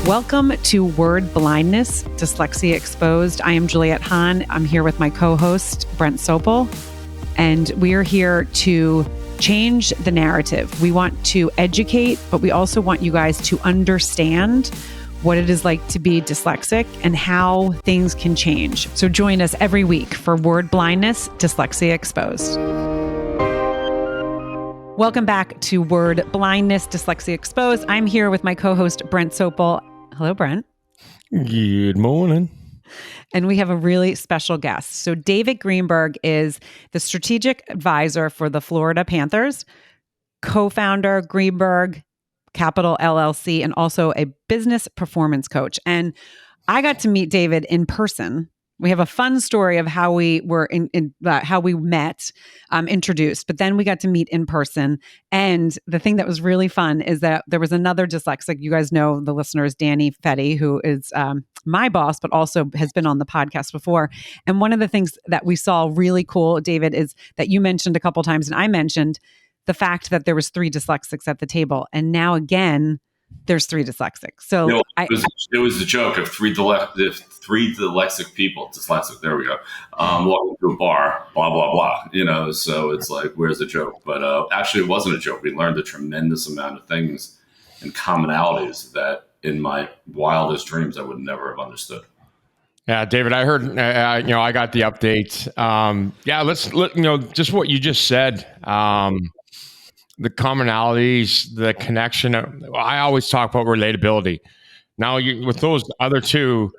Welcome to Word Blindness, Dyslexia Exposed. I am Juliette Hahn. I'm here with my co-host, Brent Sopel, and we are here to change the narrative. We want to educate, but we also want you guys to understand what it is like to be dyslexic and how things can change. So join us every week for Word Blindness, Dyslexia Exposed. Welcome back to Word Blindness, Dyslexia Exposed. I'm here with my co-host, Brent Sopel. Hello, Brent. Good morning. And we have a really special guest. So David Greenberg is the strategic advisor for the Florida Panthers, co-founder, Greenberg Capital LLC, and also a business performance coach. And I got to meet David in person. We have a fun story of how we were how we met, introduced, but then we got to meet in person. And the thing that was really fun is that there was another dyslexic. You guys know the listeners, Danny Fetty, who is my boss, but also has been on the podcast before. And one of the things that we saw really cool, David, is that you mentioned a couple times, and I mentioned the fact that there was 3 dyslexics at the table, and now again, there's 3 dyslexics. So it was a joke of three dyslexic people. Dyslexic, there we go. Walking to a bar, blah blah blah. So it's like, where's the joke? But actually, it wasn't a joke. We learned a tremendous amount of things and commonalities that, in my wildest dreams, I would never have understood. Yeah, David, I heard. I got the update. Just what you just said. The commonalities, the connection. I always talk about relatability. Now, with those other 2,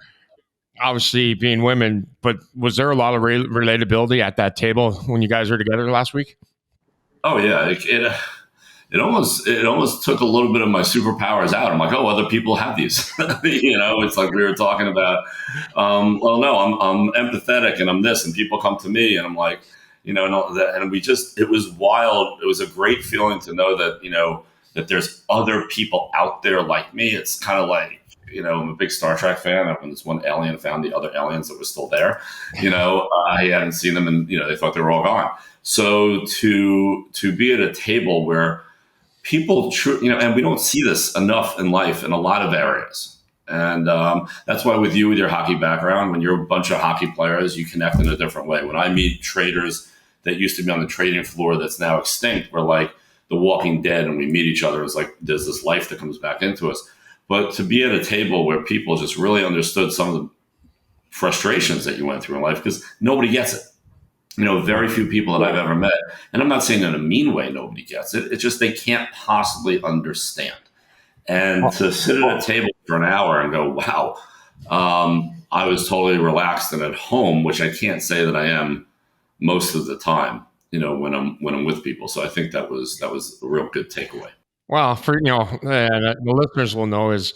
obviously being women, but was there a lot of relatability at that table when you guys were together last week? Oh yeah, it almost took a little bit of my superpowers out. I'm like, oh, other people have these. It's like we were talking about. I'm empathetic and I'm this, and people come to me, and I'm like. And it was wild. It was a great feeling to know that, that there's other people out there like me. It's kind of like, I'm a big Star Trek fan. When this one alien found the other aliens that were still there, I hadn't seen them, and, they thought they were all gone. So to be at a table where people, and we don't see this enough in life in a lot of areas. And that's why with you, with your hockey background, when you're a bunch of hockey players, you connect in a different way. When I meet traders that used to be on the trading floor that's now extinct, we're like the Walking Dead, and we meet each other. It's like there's this life that comes back into us. But to be at a table where people just really understood some of the frustrations that you went through in life, because nobody gets it. Very few people that I've ever met, and I'm not saying in a mean way nobody gets it. It's just they can't possibly understand. And to sit at a table for an hour and go, wow, I was totally relaxed and at home, which I can't say that I am most of the time, when I'm with people. So I think that was a real good takeaway. Well, for the listeners will know is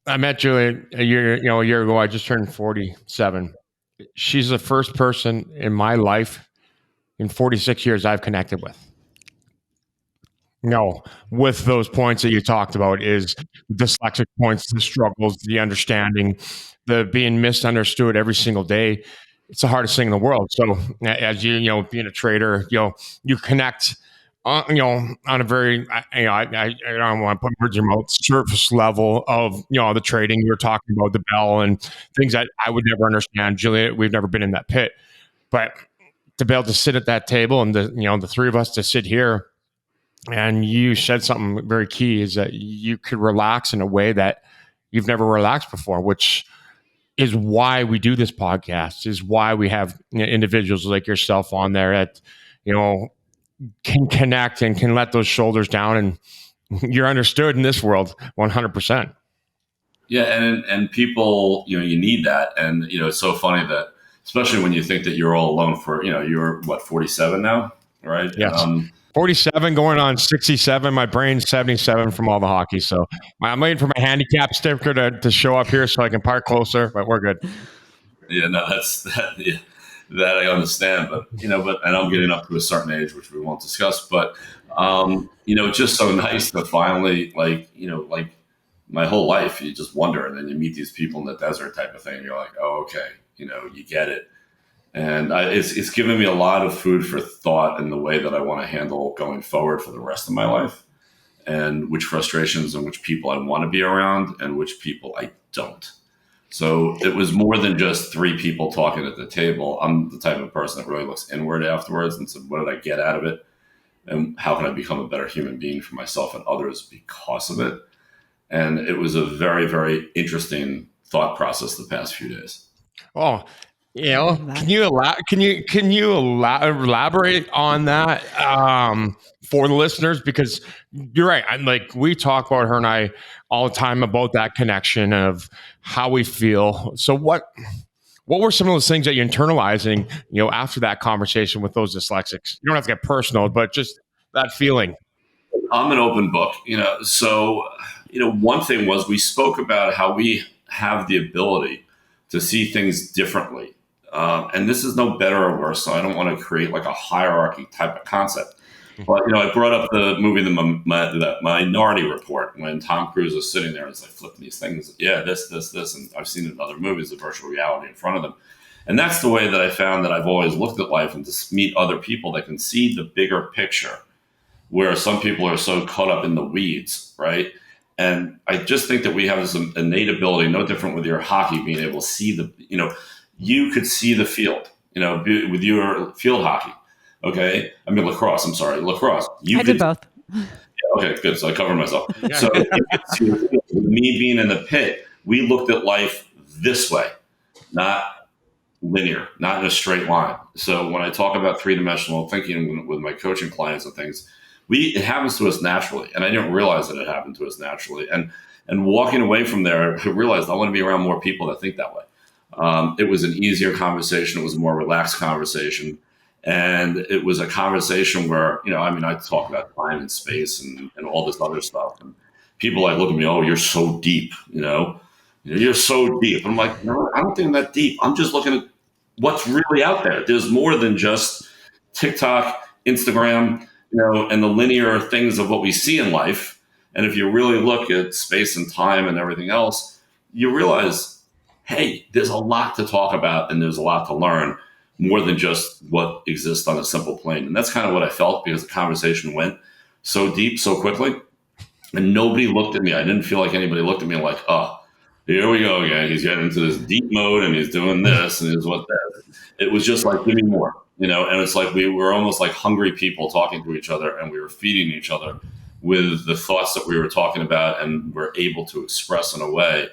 I met Julie a year ago. I just turned 47. She's the first person in my life in 46 years I've connected with. With those points that you talked about is dyslexic points, the struggles, the understanding, the being misunderstood every single day. It's the hardest thing in the world. So as you being a trader, you connect on a very, I don't want to put words in your mouth, surface level of, the trading. You were talking about the bell and things that I would never understand. Juliet, we've never been in that pit, but to be able to sit at that table and the 3 of us to sit here. And you said something very key is that you could relax in a way that you've never relaxed before, which is why we do this podcast, is why we have individuals like yourself on there that, can connect and can let those shoulders down, and you're understood in this world 100%. Yeah. And people, you need that. And, it's so funny that, especially when you think that you're all alone for, you're 47 now, right? Yes. 47 going on 67. My brain's 77 from all the hockey. So I'm waiting for my handicap sticker to show up here so I can park closer, but we're good. Yeah, no, that I understand, but and I'm getting up to a certain age, which we won't discuss, but just so nice to finally, like my whole life, you just wonder, and then you meet these people in the desert type of thing, and you're like, oh, okay, you get it. And it's given me a lot of food for thought in the way that I want to handle going forward for the rest of my life. and which frustrations and which people I want to be around and which people I don't. So it was more than just three people talking at the table. I'm the type of person that really looks inward afterwards and said, what did I get out of it? And how can I become a better human being for myself and others because of it? And it was a very, very interesting thought process the past few days. Oh, can you elaborate on that for the listeners? Because you're right. I'm like, we talk about her and I all the time about that connection of how we feel. So what were some of those things that you're internalizing, after that conversation with those dyslexics? You don't have to get personal, but just that feeling. I'm an open book, so, one thing was we spoke about how we have the ability to see things differently. And this is no better or worse, so I don't want to create like a hierarchy type of concept. But, I brought up the movie, the Minority Report, when Tom Cruise is sitting there and it's like flipping these things. Yeah, this. And I've seen it in other movies, the virtual reality in front of them. And that's the way that I found that I've always looked at life, and to meet other people that can see the bigger picture, where some people are so caught up in the weeds, right? And I just think that we have this innate ability, no different with your hockey, being able to see you could see the field, with your field hockey. Okay. I mean, lacrosse. I'm sorry. Lacrosse. I did both. Yeah, okay, good. So I covered myself. So me being in the pit, we looked at life this way, not linear, not in a straight line. So when I talk about three-dimensional thinking with my coaching clients and things, it happens to us naturally. And I didn't realize that it happened to us naturally. And walking away from there, I realized I want to be around more people that think that way. It was an easier conversation. It was a more relaxed conversation. And it was a conversation where, I talk about time and space and all this other stuff. And people look at me, oh, you're so deep, you're so deep. I'm like, no, I don't think I'm that deep. I'm just looking at what's really out there. There's more than just TikTok, Instagram, and the linear things of what we see in life. And if you really look at space and time and everything else, you realize, hey, there's a lot to talk about and there's a lot to learn, more than just what exists on a simple plane. And that's kind of what I felt, because the conversation went so deep so quickly and nobody looked at me. I didn't feel like anybody looked at me like, oh, here we go again. He's getting into this deep mode and he's doing this and he's what that. It was just like, give me more, and it's like we were almost like hungry people talking to each other, and we were feeding each other with the thoughts that we were talking about, and we're able to express in a way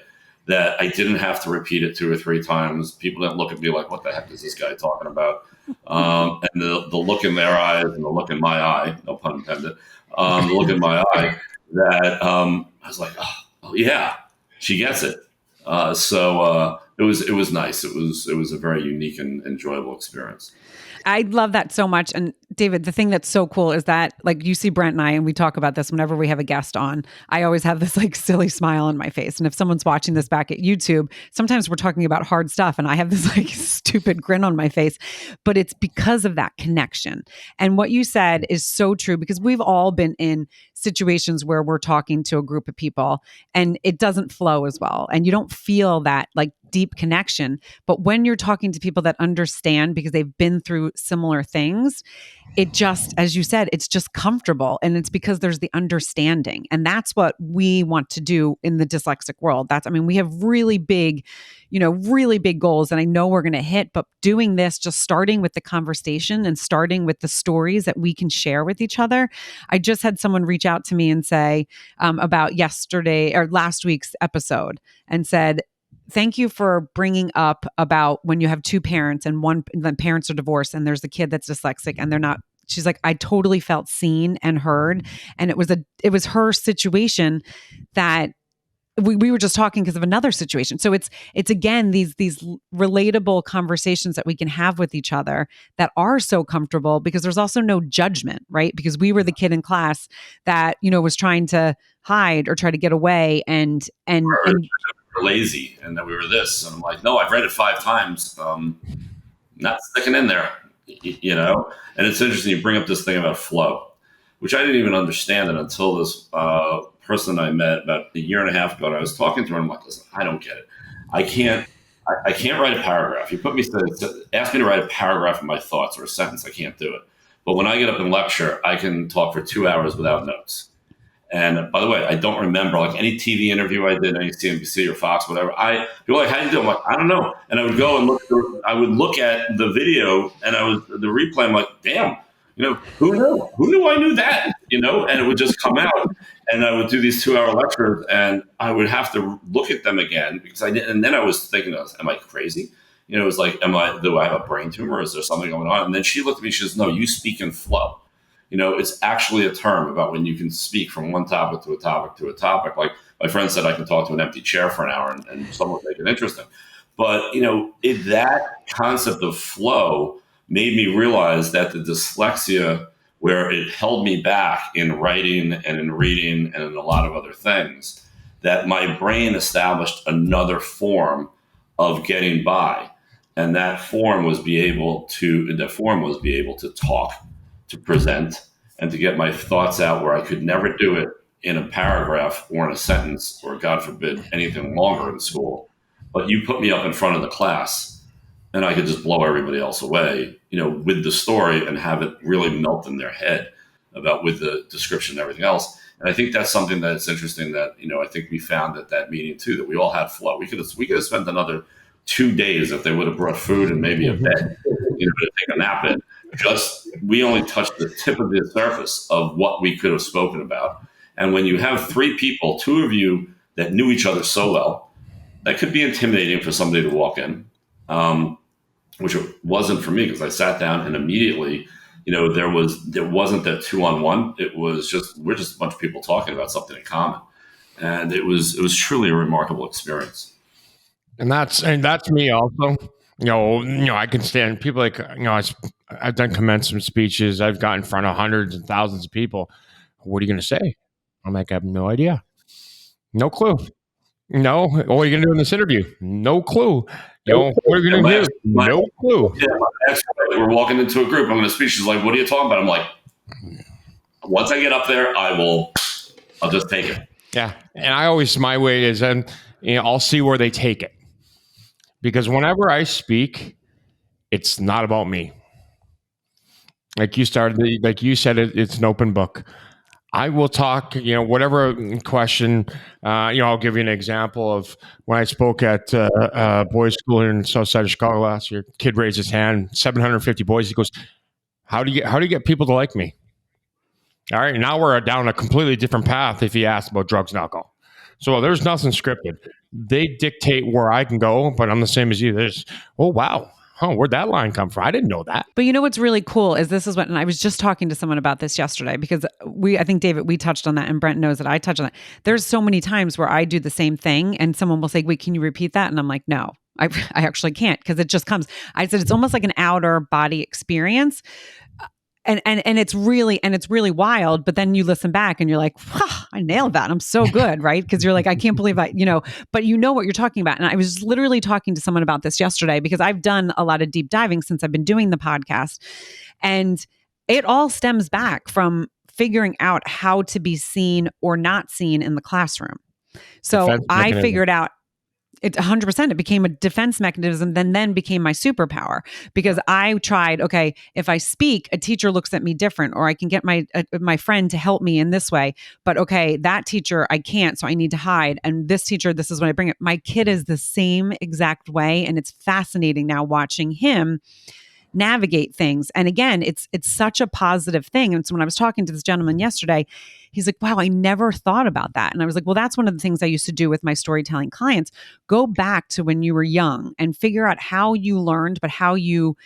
that I didn't have to repeat it 2 or 3 times. People didn't look at me like, what the heck is this guy talking about? And the look in their eyes and the look in my eye, no pun intended, the look in my eye, that I was like, oh yeah, she gets it. So it was nice. It was a very unique and enjoyable experience. I love that so much. And David, the thing that's so cool is that, like, you see Brent and I, and we talk about this whenever we have a guest on, I always have this like silly smile on my face. And if someone's watching this back at YouTube, sometimes we're talking about hard stuff and I have this like stupid grin on my face, but it's because of that connection. And what you said is so true, because we've all been in situations where we're talking to a group of people and it doesn't flow as well. And you don't feel that like deep connection. But when you're talking to people that understand because they've been through similar things, it just, as you said, it's just comfortable. And it's because there's the understanding. And that's what we want to do in the dyslexic world. We have really big goals, and I know we're going to hit, but doing this, just starting with the conversation and starting with the stories that we can share with each other. I just had someone reach out to me and say about last week's episode, and said, thank you for bringing up about when you have 2 parents and the parents are divorced and there's a kid that's dyslexic and they're not. She's like, I totally felt seen and heard. And it was her situation that we were just talking because of another situation. So it's again, these relatable conversations that we can have with each other that are so comfortable, because there's also no judgment, right? Because we were the kid in class that, was trying to hide or try to get away and we're lazy and that we were this. And I'm like, no, I've read it 5 times. Not sticking in there, And it's interesting, you bring up this thing about flow, which I didn't even understand it until this person I met about a year and a half ago. And I was talking to her, and I'm like, listen, I don't get it. I can't write a paragraph. You ask me to write a paragraph of my thoughts or a sentence, I can't do it. But when I get up and lecture, I can talk for 2 hours without notes. And by the way, I don't remember like any TV interview I did, any CNBC or Fox, whatever. People were like, how you doing? I'm like, I don't know. And I would go and I would look at the video and the replay. I'm like, damn, who knew? Who knew I knew that? And it would just come out. And I would do these 2-hour lectures and I would have to look at them again because I didn't. And then I was thinking, am I crazy? It was like, do I have a brain tumor? Is there something going on? And then she looked at me, she says, no, you speak in flow. It's actually a term about when you can speak from one topic to a topic to a topic. Like my friend said, I can talk to an empty chair for an hour and someone make it interesting. But, that concept of flow made me realize that the dyslexia, where it held me back in writing and in reading and in a lot of other things, that my brain established another form of getting by. And that form was be able to talk, to present, and to get my thoughts out where I could never do it in a paragraph or in a sentence or, God forbid, anything longer in school. But you put me up in front of the class and I could just blow everybody else away, with the story and have it really melt in their head with the description and everything else. And I think that's something that's interesting that, I think we found at that meeting too, that we all had flow. We could have spent another 2 days if they would have brought food and maybe a bed, to take a nap in. We only touched the tip of the surface of what we could have spoken about. And when you have 3 people, 2 of you that knew each other so well, that could be intimidating for somebody to walk in, which it wasn't for me because I sat down and immediately, there wasn't that 2-on-1. It was we're just a bunch of people talking about something in common. And it was truly a remarkable experience. And that's me also. I can stand people like, I've done commencement speeches. I've got in front of hundreds and thousands of people. What are you going to say? I'm like, I have no idea. No clue. No. What are you going to do in this interview? No clue. What are you going to do? No clue. Yeah, we're walking into a group. I'm going to speak. She's like, what are you talking about? I'm like, once I get up there, I'll just take it. Yeah. And my way is, I'll see where they take it. Because whenever I speak, it's not about me. Like you said, it's an open book. I will talk, whatever question, I'll give you an example of when I spoke at boys' school here in south side of Chicago last year. Kid raised his hand, 750 boys. He goes, how do you get people to like me? All right, now we're down a completely different path if he asks about drugs and alcohol. So there's nothing scripted. They dictate where I can go, but I'm the same as you. Oh, wow. Where'd that line come from? I didn't know that. But what's really cool is and I was just talking to someone about this yesterday because I think, David, we touched on that and Brent knows that I touched on that. There's so many times where I do the same thing and someone will say, wait, can you repeat that? And I'm like, no, I actually can't because it just comes. I said, it's almost like an outer body experience. And it's really wild, but then you listen back and you're like, wow, I nailed that. I'm so good, right? Because you're like, I can't believe but you know what you're talking about. And I was literally talking to someone about this yesterday because I've done a lot of deep diving since I've been doing the podcast. And it all stems back from figuring out how to be seen or not seen in the classroom. So I figured out it 100%. It became a defense mechanism, then became my superpower because I tried, okay, if I speak, a teacher looks at me different, or I can get my friend to help me in this way. But okay, that teacher, I can't, so I need to hide. And this teacher, this is when I bring it. My kid is the same exact way. And it's fascinating now watching him navigate things. And again, it's such a positive thing. And so when I was talking to this gentleman yesterday, he's like, wow, I never thought about that. And I was like, well, that's one of the things I used to do with my storytelling clients. Go back to when you were young and figure out how you learned, but how you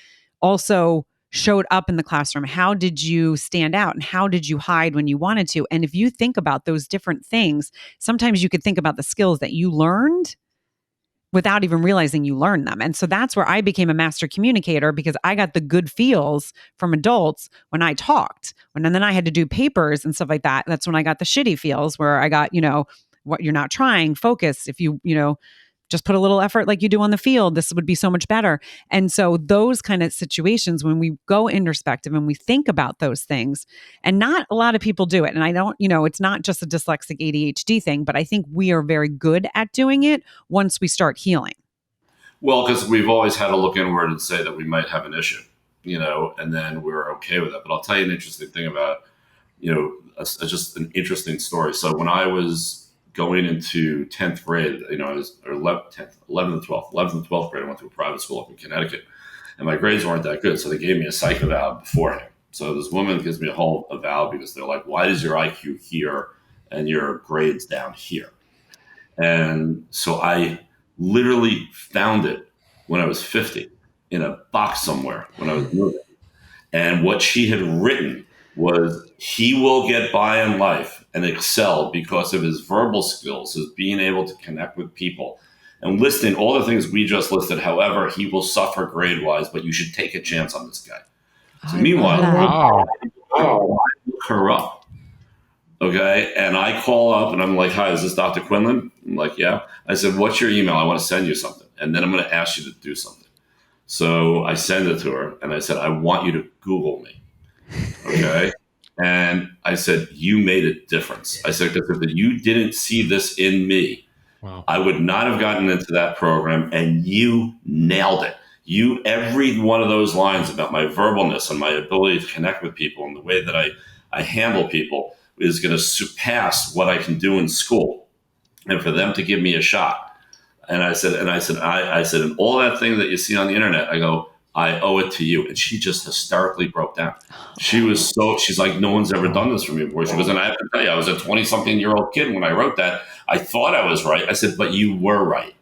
also showed up in the classroom. How did you stand out and how did you hide when you wanted to? And if you think about those different things, sometimes you could think about the skills that you learned without even realizing you learned them. And so that's where I became a master communicator because I got the good feels from adults when I talked. And then I had to do papers and stuff like that. That's when I got the shitty feels where I got, what you're not trying, focus. If you just put a little effort like you do on the field, this would be so much better. And so those kind of situations, when we go introspective and we think about those things, and not a lot of people do it. And I don't, it's not just a dyslexic ADHD thing, but I think we are very good at doing it once we start healing. Well, because we've always had to look inward and say that we might have an issue, and then we're okay with it. But I'll tell you an interesting thing about just an interesting story. So when I was going into 10th grade, I was, or 11th and 12th, 11th and 12th grade, I went to a private school up in Connecticut, and my grades weren't that good. So they gave me a psych eval beforehand. So this woman gives me a whole eval because they're like, why is your IQ here and your grades down here? And so I literally found it when I was 50 in a box somewhere when I was moving. And what she had written was, he will get by in life and excel because of his verbal skills, his being able to connect with people, and listing all the things we just listed. However, he will suffer grade wise, but you should take a chance on this guy. So meanwhile, I look her up. Okay. And I call up and I'm like, hi, is this Dr. Quinlan? I'm like, yeah. I said, what's your email? I want to send you something. And then I'm going to ask you to do something. So I send it to her and I said, I want you to Google me. Okay. And I said, you made a difference. I said, because if you didn't see this in me, wow, I would not have gotten into that program, and you nailed it. Every one of those lines about my verbalness and my ability to connect with people and the way that I handle people is going to surpass what I can do in school. And for them to give me a shot. And I said, and all that thing that you see on the internet, I go, I owe it to you. And she just hysterically broke down. She's like, no one's ever done this for me before. She goes, and I have to tell you, I was a 20-something-year-old kid when I wrote that. I thought I was right. I said, but you were right.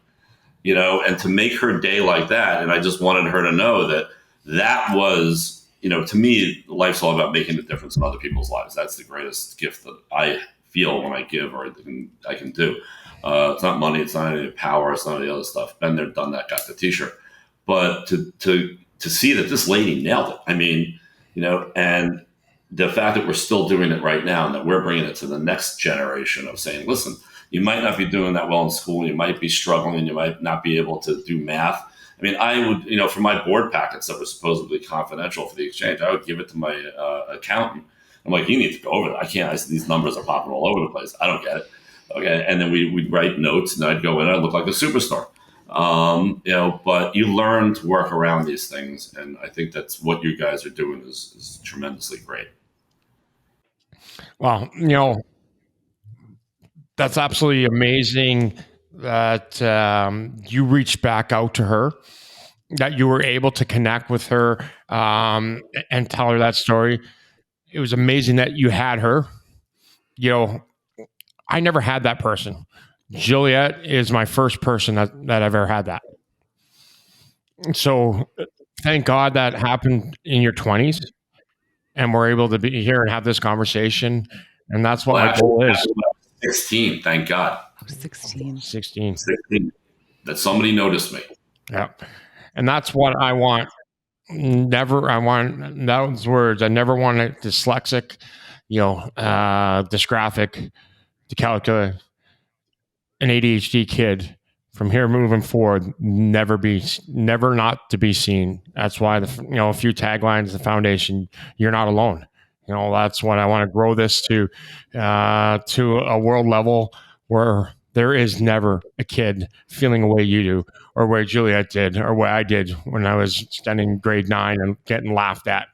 And to make her day like that. And I just wanted her to know that was, to me, life's all about making a difference in other people's lives. That's the greatest gift that I feel when I give or I can do. It's not money. It's not any power. It's not any other stuff. Been there, done that, got the t-shirt. But to see that this lady nailed it. I mean, and the fact that we're still doing it right now and that we're bringing it to the next generation of saying, listen, you might not be doing that well in school. You might be struggling. You might not be able to do math. I mean, I would, for my board packets that were supposedly confidential for the exchange, I would give it to my accountant. I'm like, you need to go over that. I can't. These numbers are popping all over the place. I don't get it. Okay. And then we'd write notes and I'd go in and I'd look like a superstar. But you learn to work around these things. And I think that's what you guys are doing is tremendously great. Well, that's absolutely amazing that you reached back out to her, that you were able to connect with her and tell her that story. It was amazing that you had her. I never had that person. Juliet is my first person that I've ever had that. So thank God that happened in your 20s and we're able to be here and have this conversation. And that's what my goal is. 16, thank God. 16. 16. That somebody noticed me. Yeah. And that's what I want. I want those words. I never want a dyslexic, dysgraphic, decalculate, an ADHD kid from here moving forward, never not to be seen. That's why a few taglines, the foundation, you're not alone. That's what I want to grow this to a world level where there is never a kid feeling the way you do, or where Juliet did, or what I did when I was studying grade 9 and getting laughed at.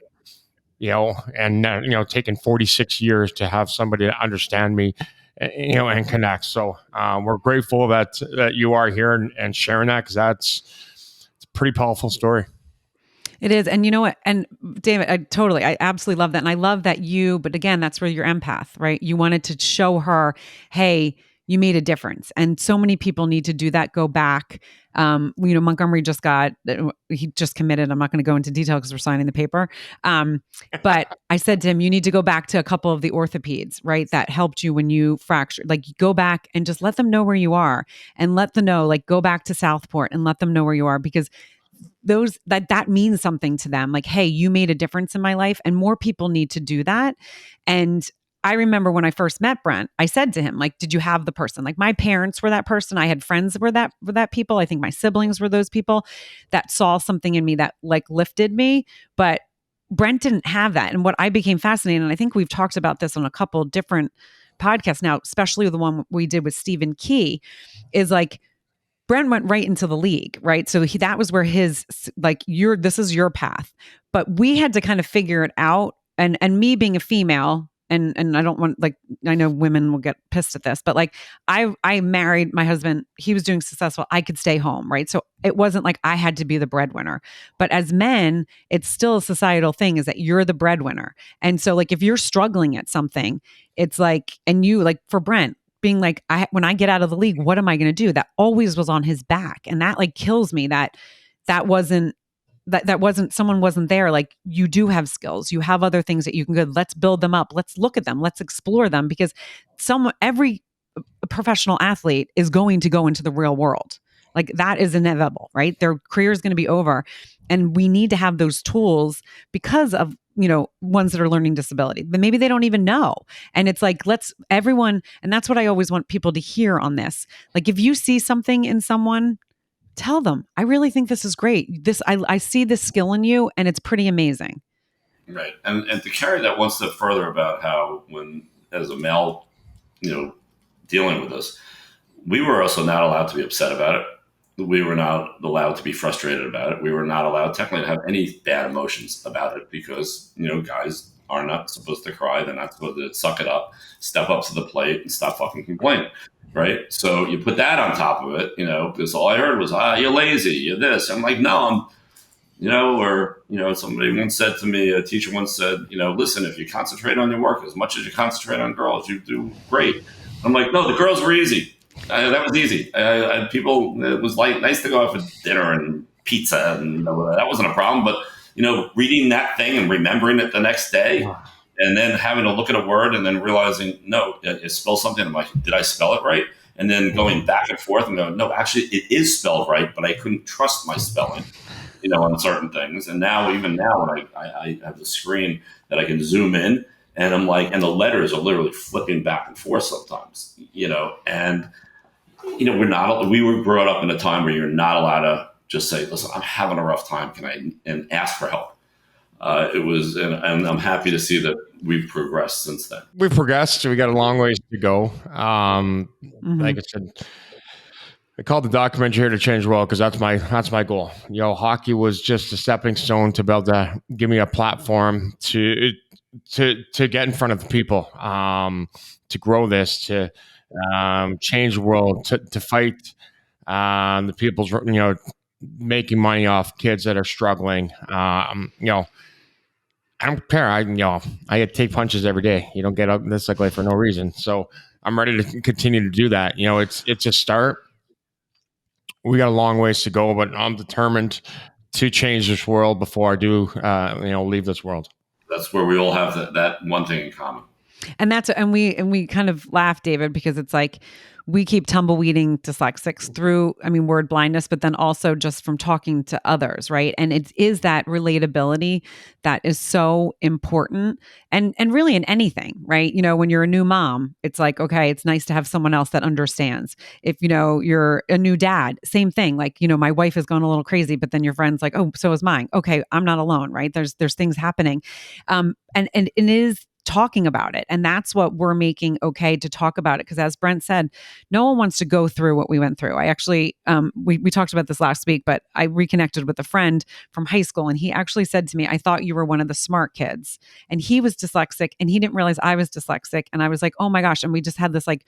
Taking 46 years to have somebody to understand me, and connect. So we're grateful that you are here and sharing that, because it's a pretty powerful story. It is. And you know what? And David, I absolutely love that. And I love that but again, that's where you're empath, right? You wanted to show her, hey, you made a difference. And so many people need to do that. Go back. Montgomery he just committed. I'm not going to go into detail because we're signing the paper. But I said to him, you need to go back to a couple of the orthopeds, right? That helped you when you fractured. Like, go back and just let them know where you are, and let them know, like, go back to Southport and let them know where you are, because that means something to them. Like, hey, you made a difference in my life, and more people need to do that. And I remember when I first met Brent, I said to him, like, did you have the person? Like, my parents were that person. I had friends that were that people. I think my siblings were those people that saw something in me that, like, lifted me. But Brent didn't have that. And what I became fascinated, and I think we've talked about this on a couple different podcasts now, especially the one we did with Stephen Key, is like, Brent went right into the league, right? So that was where his, like, this is your path. But we had to kind of figure it out. And me being a female, and I don't want, like, I know women will get pissed at this, but like I married my husband, he was doing successful, I could stay home, right? So it wasn't like I had to be the breadwinner. But as men, it's still a societal thing is that you're the breadwinner. And so like if you're struggling at something, it's like, and you, like for Brent being like, when I get out of the league, what am I going to do? That always was on his back. And that like kills me that wasn't someone wasn't there. Like, you do have skills, you have other things that you can go, let's build them up, let's look at them, let's explore them, because every professional athlete is going to go into the real world. Like, that is inevitable, right? Their career is going to be over, and we need to have those tools because of, ones that are learning disability, but maybe they don't even know. And it's like, everyone, and that's what I always want people to hear on this. Like, if you see something in someone, tell them, I really think this is great. I see this skill in you, and it's pretty amazing. Right. And to carry that one step further about how, when as a male, dealing with this, we were also not allowed to be upset about it. We were not allowed to be frustrated about it. We were not allowed technically to have any bad emotions about it, because, guys are not supposed to cry. They're not supposed to suck it up, step up to the plate, and stop fucking complaining. Right. So you put that on top of it, because all I heard was, you're lazy, you're this. I'm like, no, somebody once said to me, a teacher once said, listen, if you concentrate on your work as much as you concentrate on girls, you do great. I'm like, no, the girls were easy. That was easy. It was like nice to go out for dinner and pizza, and that wasn't a problem. But, reading that thing and remembering it the next day, and then having to look at a word and then realizing, no, you spell something. I'm like, did I spell it right? And then going back and forth and going, no, actually it is spelled right, but I couldn't trust my spelling, on certain things. And even now, when I have the screen that I can zoom in, and I'm like, and the letters are literally flipping back and forth sometimes, and, we were brought up in a time where you're not allowed to just say, listen, I'm having a rough time. And ask for help. And I'm happy to see that we've progressed since then. We've progressed. We got a long ways to go. Like I said, I called the documentary here to change the world, because that's my goal. Hockey was just a stepping stone to be able to give me a platform to get in front of the people, to grow this, to change the world, to fight the people's, making money off kids that are struggling. I don't care. I get take punches every day. You don't get up this ugly for no reason. So I'm ready to continue to do that. It's a start. We got a long ways to go, but I'm determined to change this world before I do, leave this world. That's where we all have that one thing in common. And we kind of laugh, David, because it's like, we keep tumbleweeding dyslexics through, word blindness, but then also just from talking to others, right? And it is that relatability that is so important, and really in anything, right? When you're a new mom, it's like, okay, it's nice to have someone else that understands. If, you're a new dad, same thing. Like, my wife has gone a little crazy, but then your friend's like, oh, so is mine. Okay, I'm not alone, right? There's things happening. And it is talking about it. And that's what we're making okay to talk about it. Because as Brent said, no one wants to go through what we went through. I actually, we talked about this last week, but I reconnected with a friend from high school, and he actually said to me, I thought you were one of the smart kids. And he was dyslexic, and he didn't realize I was dyslexic. And I was like, oh my gosh. And we just had this like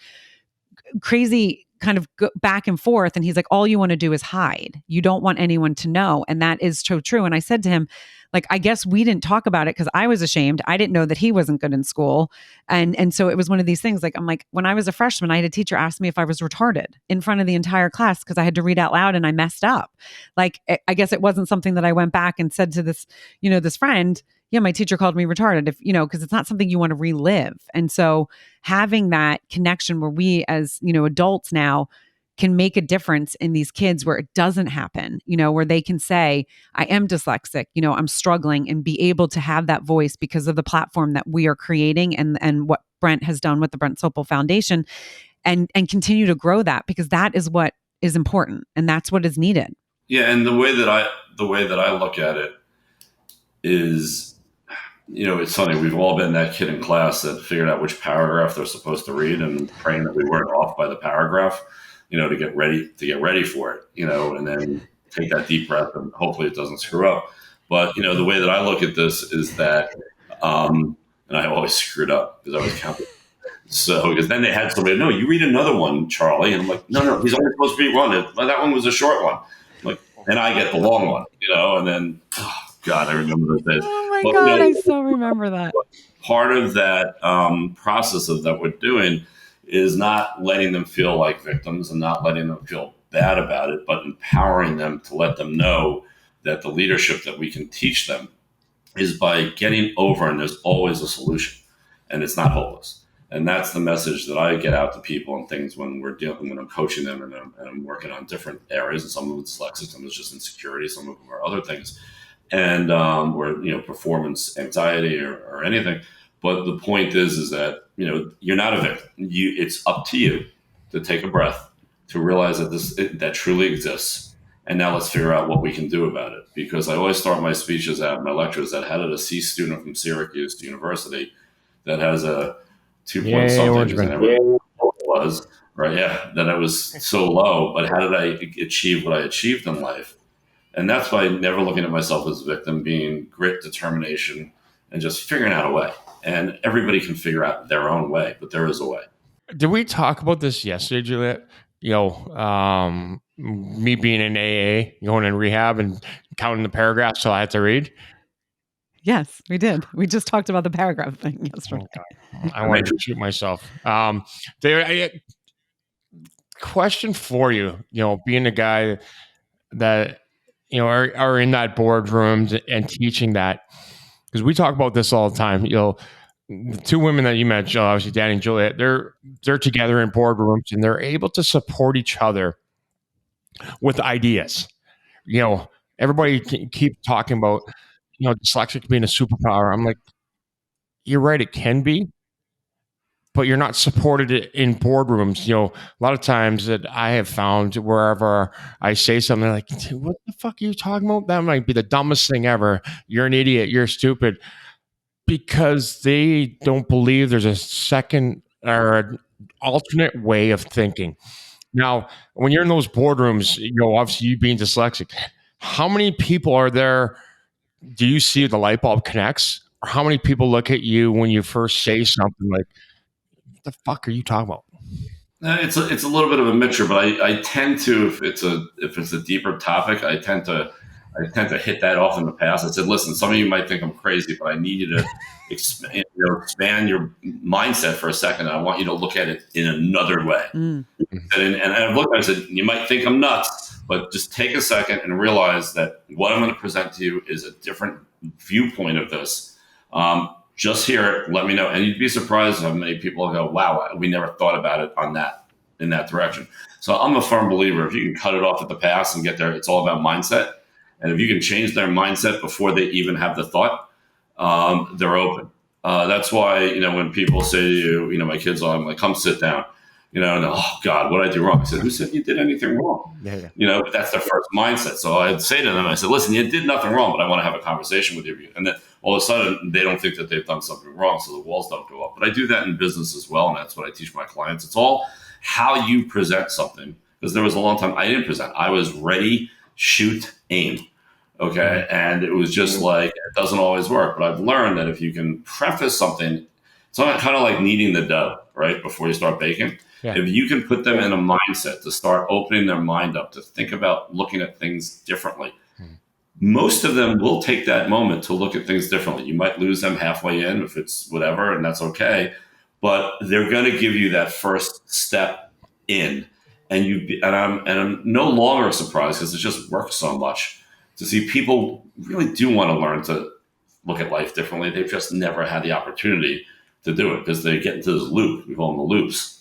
crazy kind of back and forth. And he's like, all you want to do is hide. You don't want anyone to know. And that is so true. And I said to him, like, I guess we didn't talk about it because I was ashamed. I didn't know that he wasn't good in school. And so it was one of these things. Like, I'm like, when I was a freshman, I had a teacher ask me if I was retarded in front of the entire class because I had to read out loud and I messed up. Like, I guess it wasn't something that I went back and said to this, this friend, yeah, my teacher called me retarded, because it's not something you want to relive. And so having that connection where we as, adults now can make a difference in these kids where it doesn't happen, where they can say, I am dyslexic, I'm struggling, and be able to have that voice because of the platform that we are creating and what Brent has done with the Brent Sopel Foundation, and continue to grow that, because that is what is important and that's what is needed. Yeah. And the way that I look at it is, it's funny. We've all been that kid in class that figured out which paragraph they're supposed to read and praying that we weren't off by the paragraph, to get ready for it, and then take that deep breath and hopefully it doesn't screw up. But, the way that I look at this is that, And I always screwed up because I always counted. So, because then they had somebody, no, you read another one, Charlie. And I'm like, no, he's only supposed to be one. That one was a short one. I'm like, and I get the long one, and then, oh, God, I remember those days. Oh my But, God, I so remember that. part of that process of that we're doing is not letting them feel like victims and not letting them feel bad about it, but empowering them to let them know that the leadership that we can teach them is by getting over, and there's always a solution, and it's not hopeless. And that's the message that I get out to people and things when when I'm coaching them and I'm working on different areas. And some of them it's dyslexic, some of it's just insecurity, some of them are other things, and or performance anxiety or anything. But the point is that you're not a victim. It's up to you to take a breath, to realize that that truly exists. And now let's figure out what we can do about it. Because I always start my speeches out, my lectures, that how did a C student from Syracuse University that has a 2 point something, and everyone was, right? Yeah, that I was so low, but how did I achieve what I achieved in life? And that's by never looking at myself as a victim, being grit, determination, and just figuring out a way. And everybody can figure out their own way, but there is a way. Did we talk about this yesterday, Juliet? Me being in AA, going in rehab and counting the paragraphs so I had to read. Yes, we did. We just talked about the paragraph thing yesterday. I wanted to shoot myself. Question for you, being a guy that, are in that boardrooms and teaching that, because we talk about this all the time. The two women that you mentioned, obviously Danny and Juliet, they're together in boardrooms and they're able to support each other with ideas. Everybody keep talking about, dyslexic being a superpower. I'm like, you're right, it can be, but you're not supported in boardrooms. A lot of times that I have found wherever I say something like, what the fuck are you talking about? That might be the dumbest thing ever. You're an idiot. You're stupid. Because they don't believe there's a second or an alternate way of thinking. Now, when you're in those boardrooms, obviously you being dyslexic, how many people are there? Do you see the light bulb connects? Or how many people look at you when you first say something like, what the fuck are you talking about? It's a little bit of a mixture, but I tend to, if it's a deeper topic, I tend to hit that off in the past. I said, listen, some of you might think I'm crazy, but I need you to expand your mindset for a second. I want you to look at it in another way. And I've looked, I said, you might think I'm nuts, but just take a second and realize that what I'm going to present to you is a different viewpoint of this. Just hear it, let me know. And you'd be surprised how many people go, wow, we never thought about it in that direction. So I'm a firm believer, if you can cut it off at the pass and get there, it's all about mindset. And if you can change their mindset before they even have the thought, they're open. That's why, when people say to you, my kids, I'm like, come sit down, and oh God, what did I do wrong? I said, who said you did anything wrong? Yeah. But that's their first mindset. So I'd say to them, I said, listen, you did nothing wrong, but I want to have a conversation with you. And then all of a sudden they don't think that they've done something wrong. So the walls don't go up. But I do that in business as well. And that's what I teach my clients. It's all how you present something. Because there was a long time I didn't present. I was ready, shoot, aim. Okay. And it was just like, it doesn't always work. But I've learned that if you can preface something, it's not kind of like kneading the dough, right? Before you start baking. Yeah. If you can put them in a mindset to start opening their mind up, to think about looking at things differently, most of them will take that moment to look at things differently. You might lose them halfway in if it's whatever, and that's okay. But they're going to give you that first step in. And I'm no longer surprised, because it just works so much, to see people really do want to learn to look at life differently. They've just never had the opportunity to do it, because they get into this loop. We call them the loops.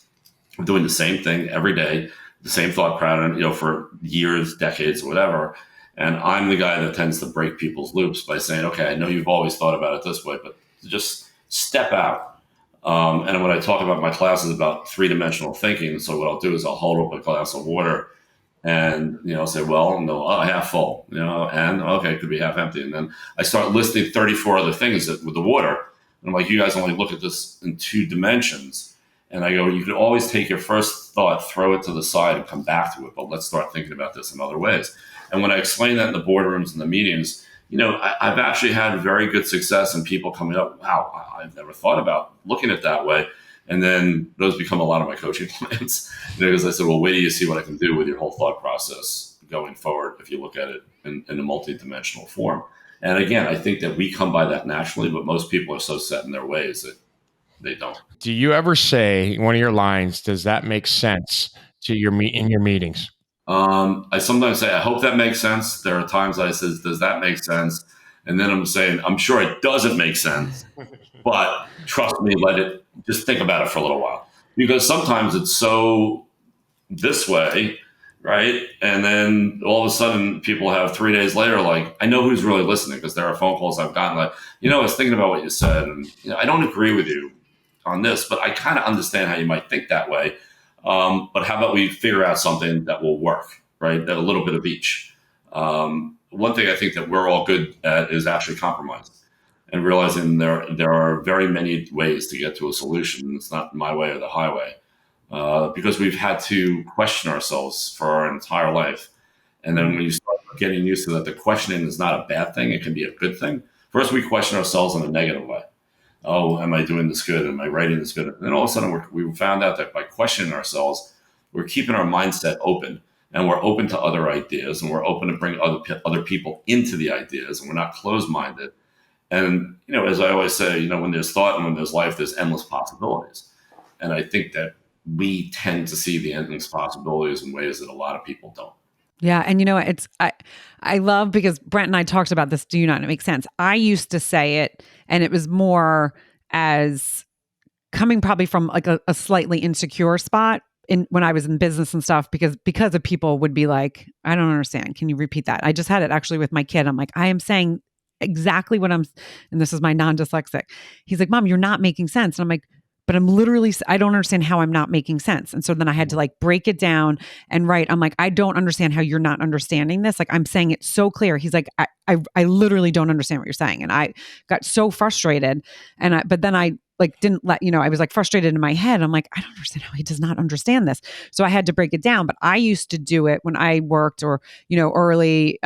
We're doing the same thing every day, the same thought pattern, for years, decades, whatever. And I'm the guy that tends to break people's loops by saying, okay, I know you've always thought about it this way, but just step out. And when I talk about my classes about three-dimensional thinking, so what I'll do is I'll hold up a glass of water and, say, well, no, half full, and okay, it could be half empty. And then I start listing 34 other things with the water. And I'm like, you guys only look at this in 2 dimensions. And I go, you could always take your first thought, throw it to the side and come back to it. But let's start thinking about this in other ways. And when I explain that in the boardrooms and the meetings, I've actually had very good success in people coming up, wow, I've never thought about looking at it that way. And then those become a lot of my coaching clients, because I said, well, wait till you see what I can do with your whole thought process going forward if you look at it in a multidimensional form. And again, I think that we come by that naturally, but most people are so set in their ways that they don't. Do you ever say one of your lines, does that make sense to in your meetings? I sometimes say, I hope that makes sense. There are times I says, does that make sense? And then I'm saying, I'm sure it doesn't make sense, but trust me, just think about it for a little while, because sometimes it's so this way, right? And then all of a sudden people have 3 days later, like, I know who's really listening, because there are phone calls I've gotten like, I was thinking about what you said, and I don't agree with you on this, but I kind of understand how you might think that way. But how about we figure out something that will work, right? That a little bit of each. One thing I think that we're all good at is actually compromise, and realizing there are very many ways to get to a solution. It's not my way or the highway, because we've had to question ourselves for our entire life. And then when you start getting used to that, the questioning is not a bad thing. It can be a good thing. First, we question ourselves in a negative way. Oh, am I doing this good? Am I writing this good? And then all of a sudden we found out that by questioning ourselves, we're keeping our mindset open, and we're open to other ideas, and we're open to bring other people into the ideas, and we're not closed-minded. And, as I always say, when there's thought and when there's life, there's endless possibilities. And I think that we tend to see the endless possibilities in ways that a lot of people don't. Yeah. And I love, because Brent and I talked about this. Do you not? It makes sense. I used to say it, and it was more as coming probably from like a slightly insecure spot when I was in business and stuff, because of people would be like, I don't understand. Can you repeat that? I just had it actually with my kid. I'm like, I am saying exactly what and this is my non-dyslexic. He's like, Mom, you're not making sense. And I'm like, but I don't understand how I'm not making sense. And so then I had to like break it down and write. I'm like, I don't understand how you're not understanding this. Like, I'm saying it so clear. He's like, I literally don't understand what you're saying. And I got so frustrated. But then I like didn't let, I was like frustrated in my head. I'm like, I don't understand how he does not understand this. So I had to break it down. But I used to do it when I worked, or, early,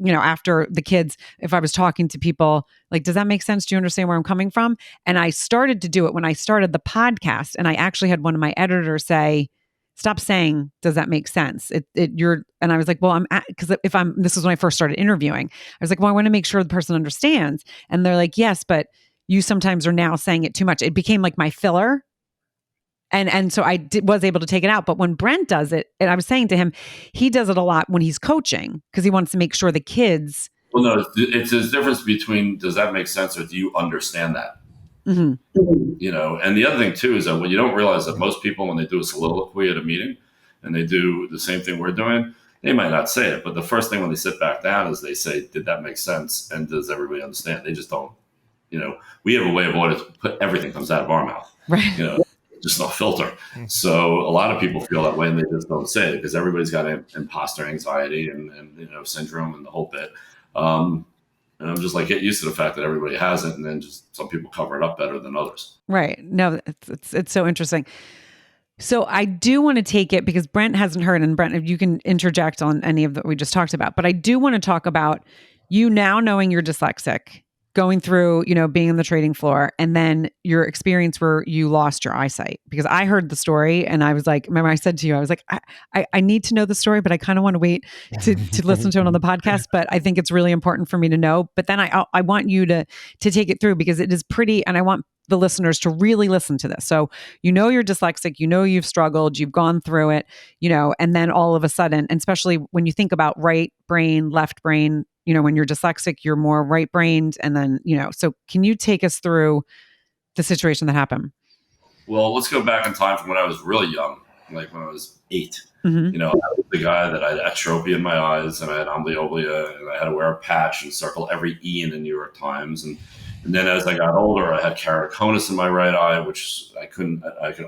after the kids, if I was talking to people, like, does that make sense? Do you understand where I'm coming from? And I started to do it when I started the podcast. And I actually had one of my editors say, stop saying, does that make sense? And I was like, well, this is when I first started interviewing. I was like, well, I want to make sure the person understands. And they're like, yes, but you sometimes are now saying it too much. It became like my filler. And so I was able to take it out. But when Brent does it, and I was saying to him, he does it a lot when he's coaching, because he wants to make sure the kids. Well, no, it's a difference between, does that make sense, or do you understand that? Mm-hmm. And the other thing too is that when you don't realize that most people, when they do a soliloquy at a meeting and they do the same thing we're doing, they might not say it, but the first thing when they sit back down is they say, did that make sense? And does everybody understand? They just don't, we have a way of everything comes out of our mouth, right? Just no filter. So a lot of people feel that way, and they just don't say it, because everybody's got imposter anxiety and syndrome and the whole bit. And I'm just like, get used to the fact that everybody has it, and then just some people cover it up better than others. Right. No, it's so interesting. So I do want to take it, because Brent hasn't heard, and Brent, if you can interject on any of that we just talked about, but I do want to talk about you now knowing you're dyslexic, going through, being on the trading floor, and then your experience where you lost your eyesight. Because I heard the story, and I was like, remember I said to you, I was like, I need to know the story, but I kind of want to wait to listen to it on the podcast. But I think it's really important for me to know. But then I want you to take it through, because it is pretty, and I want the listeners to really listen to this. So, you're dyslexic, you've struggled, you've gone through it, and then all of a sudden, and especially when you think about right brain, left brain, when you're dyslexic, you're more right-brained. And then, so can you take us through the situation that happened? Well, let's go back in time from when I was really young, like when I was 8. Mm-hmm. I was the guy that I had atrophy in my eyes, and I had amblyopia, and I had to wear a patch and circle every E in the New York Times. And then as I got older, I had keratoconus in my right eye, which I could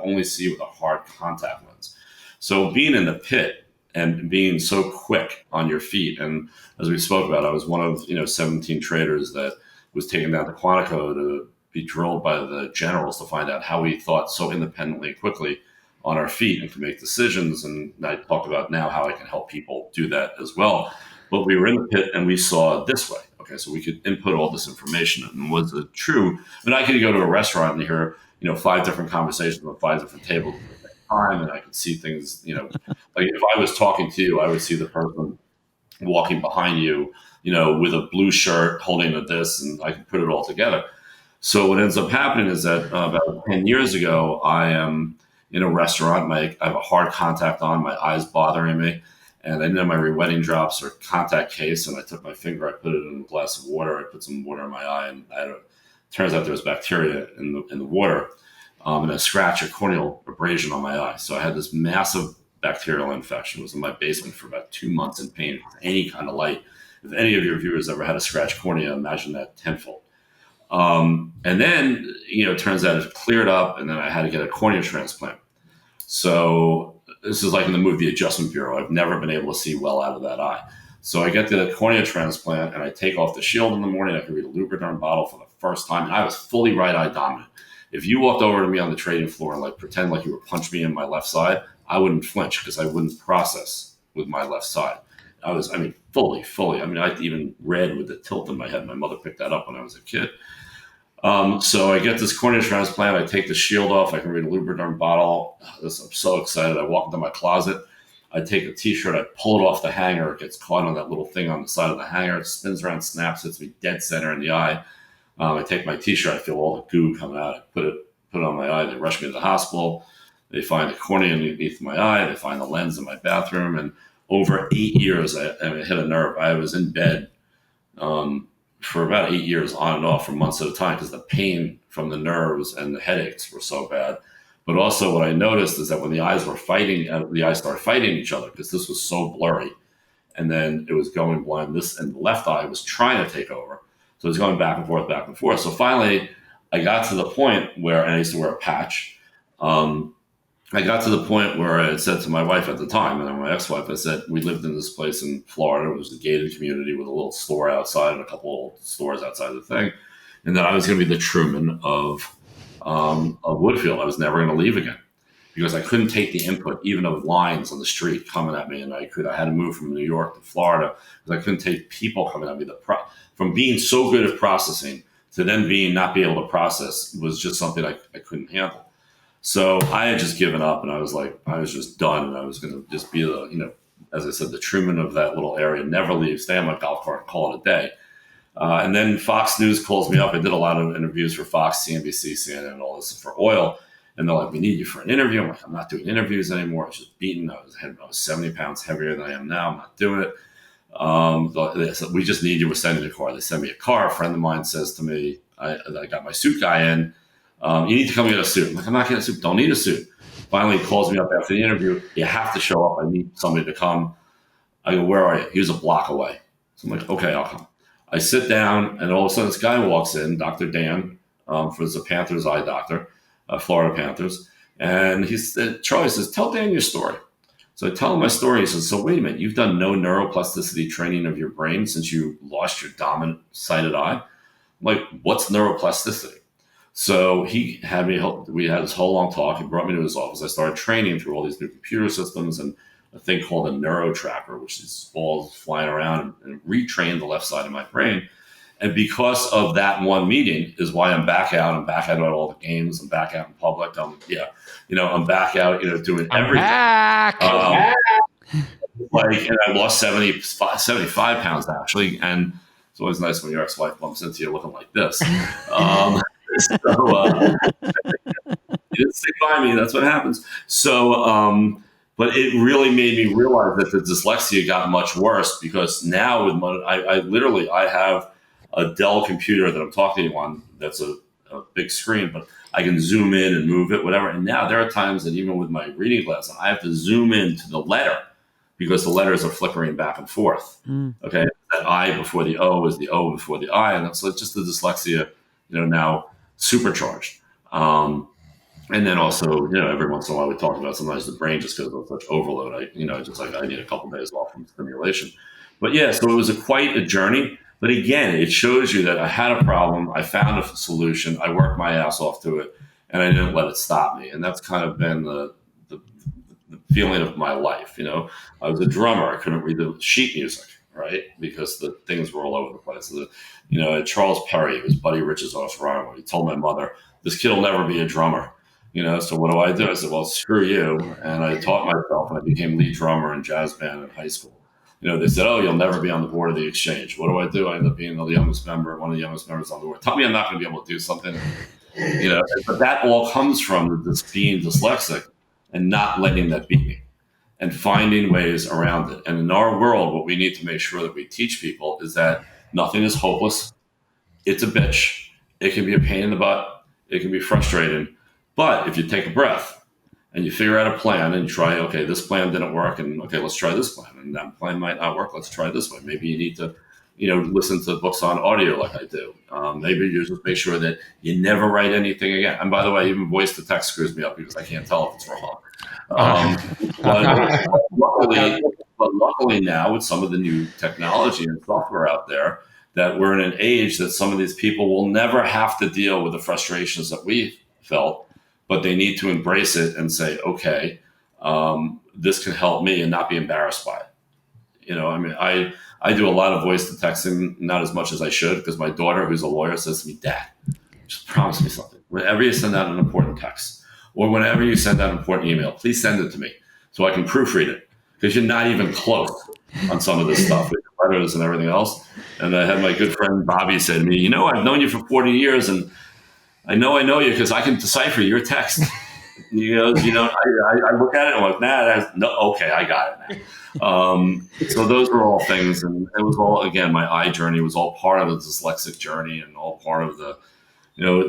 only see with a hard contact lens. So being in the pit and being so quick on your feet, and as we spoke about, I was one of 17 traders that was taken down to Quantico to be drilled by the generals to find out how we thought so independently and quickly on our feet and could make decisions. And I talk about now how I can help people do that as well. But we were in the pit, and we saw this way, a Okay, so we could input all this information. And was it true? I mean, I could go to a restaurant and hear, 5 different conversations on 5 different tables at the same time, and I could see things, like if I was talking to you, I would see the person walking behind you, with a blue shirt holding a this, and I could put it all together. So what ends up happening is that about 10 years ago, I am in a restaurant. I have a hard contact on, my eyes bothering me, and I didn't have my re-wetting drops or contact case, and I took my finger, I put it in a glass of water, I put some water in my eye, and turns out there was bacteria in the water, and a scratch, a corneal abrasion on my eye. So I had this massive bacterial infection. It was in my basement for about 2 months in pain with any kind of light. If any of your viewers ever had a scratch cornea, imagine that tenfold. And then, it turns out it cleared up, and then I had to get a cornea transplant. So this is like in the movie The Adjustment Bureau. I've never been able to see well out of that eye. So I get the cornea transplant, and I take off the shield in the morning. I can read a Lubriderm bottle for the first time, and I was fully right eye dominant. If you walked over to me on the trading floor and pretend like you were punching me in my left side, I wouldn't flinch because I wouldn't process with my left side. Fully. I even read with the tilt in my head. My mother picked that up when I was a kid. So I get this cornea transplant. I take the shield off. I can read a Lubriderm bottle. I'm so excited. I walk into my closet. I take a T-shirt. I pull it off the hanger. It gets caught on that little thing on the side of the hanger. It spins around, snaps, hits me dead center in the eye. I take my T-shirt. I feel all the goo coming out. I put it on my eye. They rush me to the hospital. They find the cornea underneath my eye. They find the lens in my bathroom. And over 8 years, I hit a nerve. I was in bed for about 8 years on and off for months at a time because the pain from the nerves and the headaches were so bad. But also what I noticed is that when the eyes were fighting, the eyes started fighting each other because this was so blurry. And then it was going blind. This and the left eye was trying to take over. So it was going back and forth, back and forth. So finally, I got to the point where, and I used to wear a patch. I got to the point where I had said to my wife at the time, and my ex-wife, I said, we lived in this place in Florida. It was a gated community with a little store outside and a couple of stores outside the thing. And that I was going to be the Truman of Woodfield. I was never going to leave again because I couldn't take the input, even of lines on the street coming at me. And I had to move from New York to Florida because I couldn't take people coming at me. From being so good at processing to then not be able to process was just something I couldn't handle. So I had just given up, and I was just done, and I was going to just be as I said, the Truman of that little area, never leave, stay on my golf cart, and call it a day. And then Fox News calls me up. I did a lot of interviews for Fox, CNBC, CNN, and all this for oil. And they're like, we need you for an interview. I'm like, I'm not doing interviews anymore. I was just beaten. I was 70 pounds heavier than I am now. I'm not doing it. They said, we just need you. We're sending a car. They send me a car. A friend of mine says to me, I got my suit guy in. You need to come get a suit. I'm like, I'm not getting a suit. Don't need a suit. Finally, he calls me up after the interview. You have to show up. I need somebody to come. I go, where are you? He was a block away. So I'm like, okay, I'll come. I sit down, and all of a sudden this guy walks in, Dr. Dan, for the Panthers eye doctor, Florida Panthers. And Charlie says, tell Dan your story. So I tell him my story. He says, so wait a minute, you've done no neuroplasticity training of your brain since you lost your dominant sighted eye? I'm like, what's neuroplasticity? So he had me, we had this whole long talk. He brought me to his office. I started training through all these new computer systems and a thing called a neuro tracker, which is balls flying around and retrained the left side of my brain. And because of that one meeting is why I'm back out. I'm back out at all the games. I'm back out in public. I'm back out, doing everything. Back. And I lost 75 pounds actually. And it's always nice when your ex-wife bumps into you looking like this. You didn't stick by me. That's what happens. So, but it really made me realize that the dyslexia got much worse because now I have a Dell computer that I'm talking to you on. That's a big screen, but I can zoom in and move it, whatever. And now there are times that even with my reading glasses, I have to zoom in to the letter because the letters are flickering back and forth. Okay, that I before the O is the O before the I, and so it's just the dyslexia, now supercharged. And then also, every once in a while we talk about sometimes the brain just goes on such overload. I need a couple days off from stimulation. But yeah, so it was quite a journey. But again, it shows you that I had a problem. I found a solution. I worked my ass off to it, and I didn't let it stop me. And that's kind of been the feeling of my life. I was a drummer. I couldn't read the sheet music. right? Because the things were all over the place. Charles Perry, who's Buddy Rich's arch rival, he told my mother, "This kid will never be a drummer." So what do? I said, "Well, screw you." And I taught myself, and I became lead drummer in jazz band in high school. They said, "Oh, you'll never be on the board of the exchange." What do? I end up being one of the youngest members on the board. Tell me I'm not going to be able to do something, but that all comes from this being dyslexic and not letting that beat me and finding ways around it. And in our world, what we need to make sure that we teach people is that nothing is hopeless. It's a bitch. It can be a pain in the butt. It can be frustrating. But if you take a breath and you figure out a plan and try, okay, this plan didn't work, and okay, let's try this plan. And that plan might not work. Let's try this way. Maybe you need to, listen to books on audio like I do. Maybe you just make sure that you never write anything again. And by the way, even voice to text screws me up because I can't tell if it's wrong. But luckily now with some of the new technology and software out there, that we're in an age that some of these people will never have to deal with the frustrations that we felt, but they need to embrace it and say, okay, this can help me and not be embarrassed by it. I do a lot of voice to texting, not as much as I should, because my daughter, who's a lawyer, says to me, "Dad, just promise me something. Whenever you send out an important text or whenever you send out an important email, please send it to me so I can proofread it, because you're not even close on some of this stuff with letters and everything else." And I had my good friend Bobby say to me, "I've known you for 40 years and I know you because I can decipher your text." He goes, I look at it and I'm like, okay, I got it now. So those were all things. And it was all, again, my eye journey was all part of the dyslexic journey and all part of the,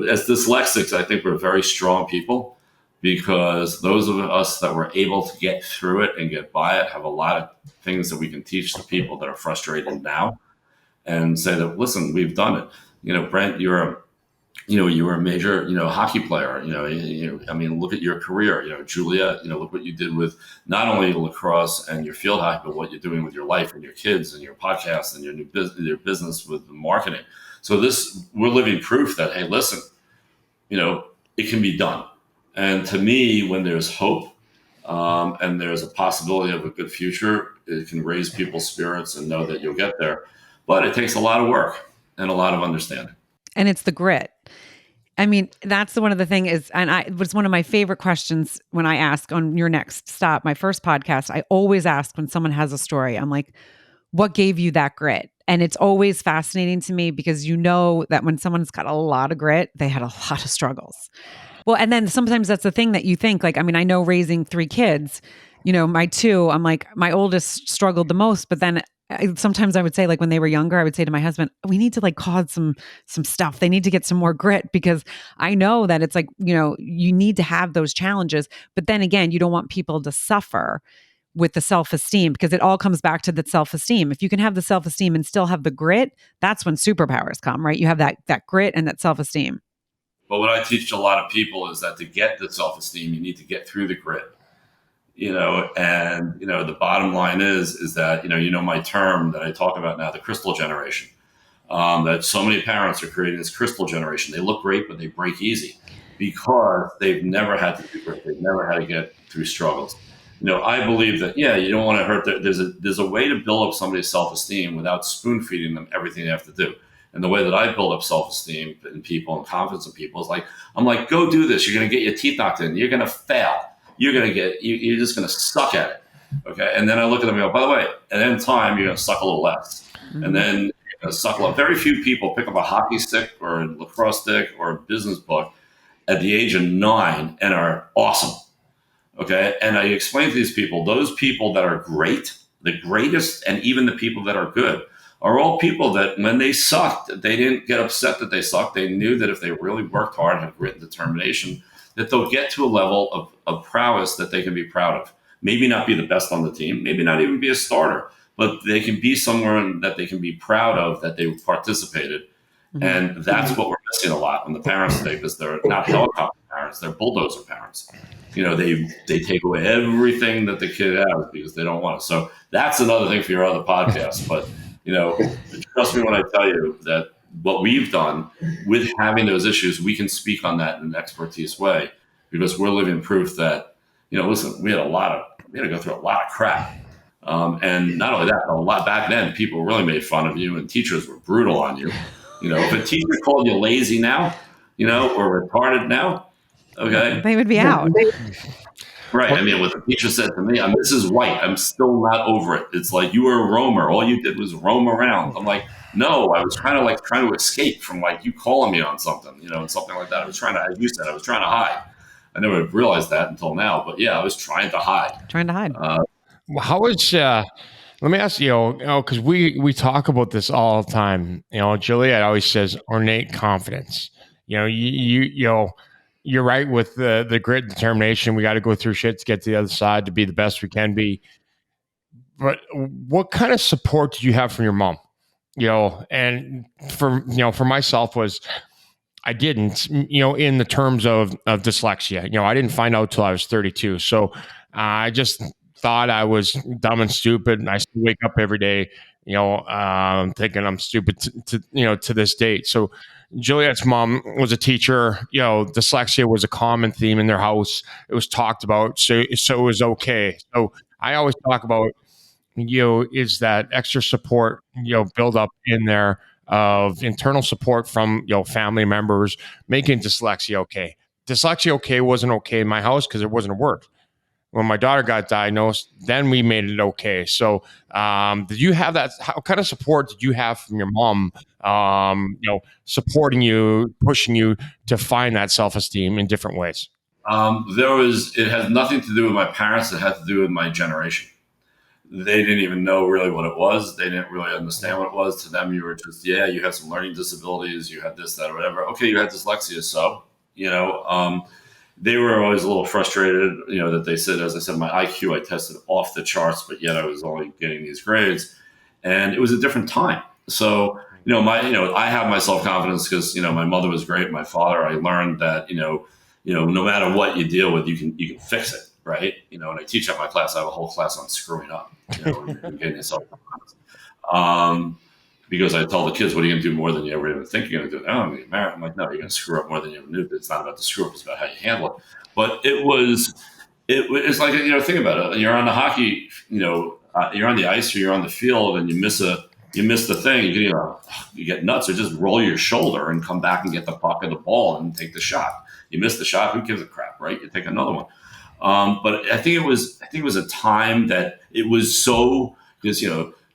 as dyslexics, I think we're very strong people, because those of us that were able to get through it and get by it have a lot of things that we can teach the people that are frustrated now and say that, listen, we've done it. Brent, you were a major, hockey player. Look at your career. Julia, look what you did with not only lacrosse and your field hockey, but what you're doing with your life and your kids and your podcast and your business with marketing. So we're living proof that, hey, listen, it can be done. And to me, when there's hope and there's a possibility of a good future, it can raise people's spirits and know that you'll get there. But it takes a lot of work and a lot of understanding. And it's the grit. That's one of the things it was one of my favorite questions when I ask on Your Next Stop, my first podcast. I always ask when someone has a story, I'm like, what gave you that grit? And it's always fascinating to me, because that when someone's got a lot of grit, they had a lot of struggles. Well, and then sometimes that's the thing that you think, like, I know raising 3 kids, my 2, I'm like, my oldest struggled the most, but then sometimes I would say, like, when they were younger, I would say to my husband, we need to like cause some stuff. They need to get some more grit, because I know that it's like, you need to have those challenges. But then again, you don't want people to suffer with the self-esteem, because it all comes back to the self-esteem. If you can have the self-esteem and still have the grit, that's when superpowers come, right? You have that grit and that self-esteem. But what I teach a lot of people is that to get the self-esteem, you need to get through the grit. The bottom line is that, my term that I talk about now, the crystal generation, that so many parents are creating this crystal generation. They look great, but they break easy because they've never had to do grit. They've never had to get through struggles. I believe that, you don't want to hurt there's a way to build up somebody's self-esteem without spoon feeding them everything they have to do. And the way that I build up self-esteem in people and confidence in people is I'm like, go do this. You're going to get your teeth knocked in. You're going to fail. You're just going to suck at it. Okay. And then I look at them and go, by the way, at any time, you're going to suck a little less. Mm-hmm. And then you're going to suck a lot. Very few people pick up a hockey stick or a lacrosse stick or a business book at the age of 9 and are awesome. Okay. And I explain to these people, those people that are great, the greatest, and even the people that are good are all people that when they sucked, they didn't get upset that they sucked. They knew that if they really worked hard and had grit and determination, that they'll get to a level of prowess that they can be proud of. Maybe not be the best on the team, maybe not even be a starter, but they can be somewhere that they can be proud of that they participated. Mm-hmm. And that's what we're missing a lot on the parents today, because they're not helicopter parents, they're bulldozer parents. They take away everything that the kid has because they don't want it. So that's another thing for your other podcast. But, trust me when I tell you that what we've done with having those issues, we can speak on that in an expertise way, because we're living proof that, listen, we had to go through a lot of crap And not only that, a lot back then, people really made fun of you, and teachers were brutal on you. If a teacher called you lazy now, or retarded now, okay, They would be out. right. I mean, what the teacher said to me, Mrs. White, I'm still not over it. It's like, you were a roamer. All you did was roam around. I'm like, no, I was kind of trying to escape from you calling me on something, and something like that. I was trying to, as you said, I was trying to hide. I never realized that until now, but yeah, I was trying to hide. How is, let me ask you, because we talk about this all the time. Juliet always says ornate confidence. You're right with the grit and determination. We got to go through shit to get to the other side to be the best we can be. But what kind of support did you have from your mom? And for myself was, I didn't, in the terms of dyslexia. I didn't find out till I was 32. So I just thought I was dumb and stupid, and I still wake up every day, thinking I'm stupid to this date. So Juliet's mom was a teacher. Dyslexia was a common theme in their house. It was talked about, so it was okay. So I always talk about, is that extra support, build up in there of internal support from, family members, making dyslexia okay. Dyslexia okay wasn't okay in my house because it wasn't a word. When my daughter got diagnosed, then we made it okay. So did you have that? How kind of support did you have from your mom, supporting you, pushing you to find that self-esteem in different ways? It has nothing to do with my parents. It had to do with my generation. They didn't even know really what it was. They didn't really understand what it was. To them, you were just, you had some learning disabilities, you had this, that, or whatever. Okay, you had dyslexia, so, they were always a little frustrated, that they said, as I said, my IQ, I tested off the charts, but yet I was only getting these grades. And it was a different time. So, I have my self-confidence because, my mother was great. My father, I learned that, no matter what you deal with, you can fix it. Right. And I teach at my class. I have a whole class on screwing up, and getting yourself. Because I tell the kids, what are you going to do more than you ever even think you're going to do? Oh, I'm going to get married. I'm like, no, you're going to screw up more than you ever knew. It's not about the screw up. It's about how you handle it. But it's like, think about it. You're on the hockey, you're on the ice or you're on the field and you miss the thing. You get nuts or just roll your shoulder and come back and get the puck or the ball and take the shot. You miss the shot. Who gives a crap, right? You take another one. But I think it was a time that it was so, because,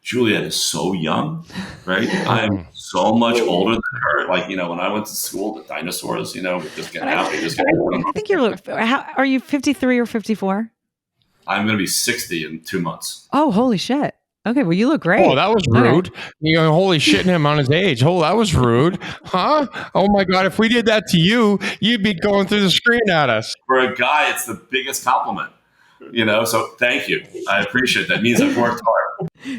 Juliet is so young, right? I'm so much older than her. When I went to school, the dinosaurs, would just get out. I think are you 53 or 54? I'm going to be 60 in 2 months. Oh, holy shit. Okay, well, you look great. Oh, that was rude. Okay. Holy shitting him on his age. Oh, that was rude. Huh? Oh, my God. If we did that to you, you'd be going through the screen at us. For a guy, it's the biggest compliment. So thank you. I appreciate that. It means I've worked hard.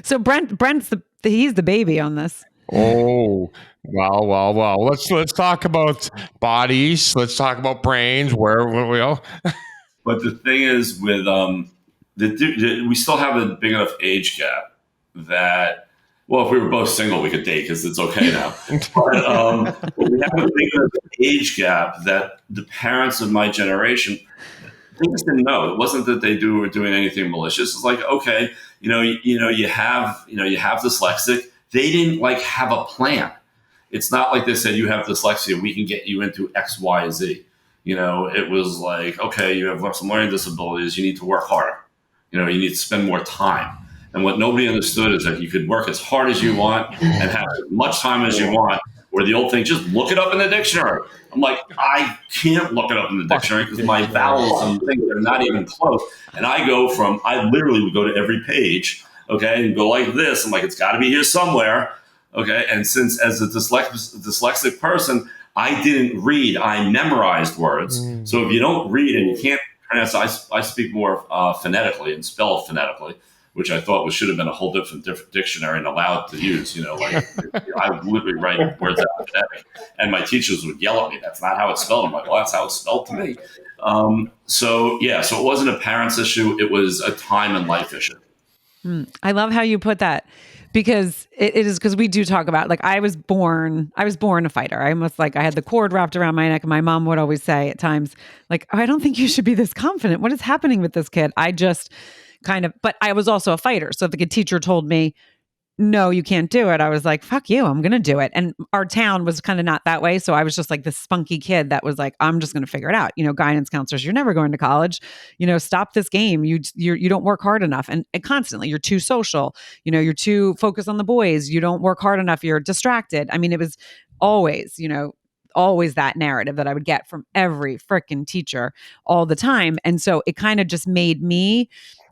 So Brent's he's the baby on this. Oh, well. Let's talk about bodies. Let's talk about brains. Where we all. But the thing is, with we still have a big enough age gap that, well, if we were both single, we could date because it's okay now. But we have a big enough age gap that the parents of my generation, they just didn't know. It wasn't that they were doing anything malicious. It's like, okay, you have dyslexic. They didn't have a plan. It's not like they said, you have dyslexia, we can get you into X, Y, Z. It was like, okay, you have some learning disabilities. You need to work harder. You need to spend more time. And what nobody understood is that you could work as hard as you want and have as much time as you want. Or the old thing, just look it up in the dictionary. I'm like, I can't look it up in the dictionary because my vowels and things are not even close. And I literally would go to every page, okay, and go like this. I'm like, it's got to be here somewhere, okay. And since as a dyslexic person, I didn't read, I memorized words. So if you don't read and you can't pronounce, I speak more phonetically and spell phonetically, which I thought should have been a whole different dictionary and allowed to use. I would literally write words out phonetic, and my teachers would yell at me. That's not how it's spelled. I'm like, well, that's how it's spelled to me. So it wasn't a parents issue. It was a time and life issue. I love how you put that, because it is, because we do talk about, I was born a fighter. I had the cord wrapped around my neck, and my mom would always say at times, I don't think you should be this confident. What is happening with this kid? kind of, but I was also a fighter. So if the teacher told me, no, you can't do it, I was like, fuck you, I'm going to do it. And our town was kind of not that way. So I was just like this spunky kid that was like, I'm just going to figure it out. Guidance counselors, you're never going to college, stop this game. You don't work hard enough. And constantly you're too social, you're too focused on the boys. You don't work hard enough. You're distracted. I mean, it was always, always that narrative that I would get from every freaking teacher all the time. And so it kind of just made me,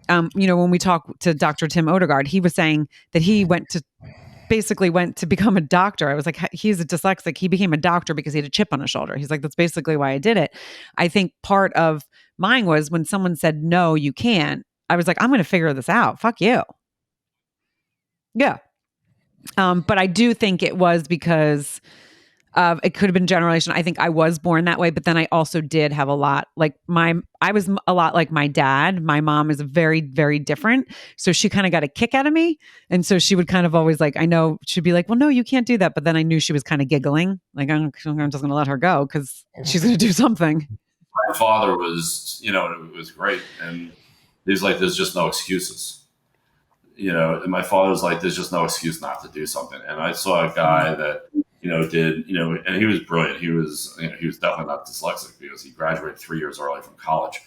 when we talked to Dr. Tim Odegaard, he was saying that he went to become a doctor. I was like, he's a dyslexic. He became a doctor because he had a chip on his shoulder. He's like, that's basically why I did it. I think part of mine was when someone said, no, you can't, I was like, I'm going to figure this out. Fuck you. Yeah. But I do think it was because it could have been generation. I think I was born that way, but then I also did have a lot I was a lot like my dad. My mom is very, very different. So she kind of got a kick out of me. And so she would kind of always I know she'd be like, well, no, you can't do that. But then I knew she was kind of giggling. Like, I'm just going to let her go because she's going to do something. My father was, it was great. And he's like, there's just no excuses. And my father was like, there's just no excuse not to do something. And I saw a guy that, did, and he was brilliant. He was definitely not dyslexic because he graduated 3 years early from college.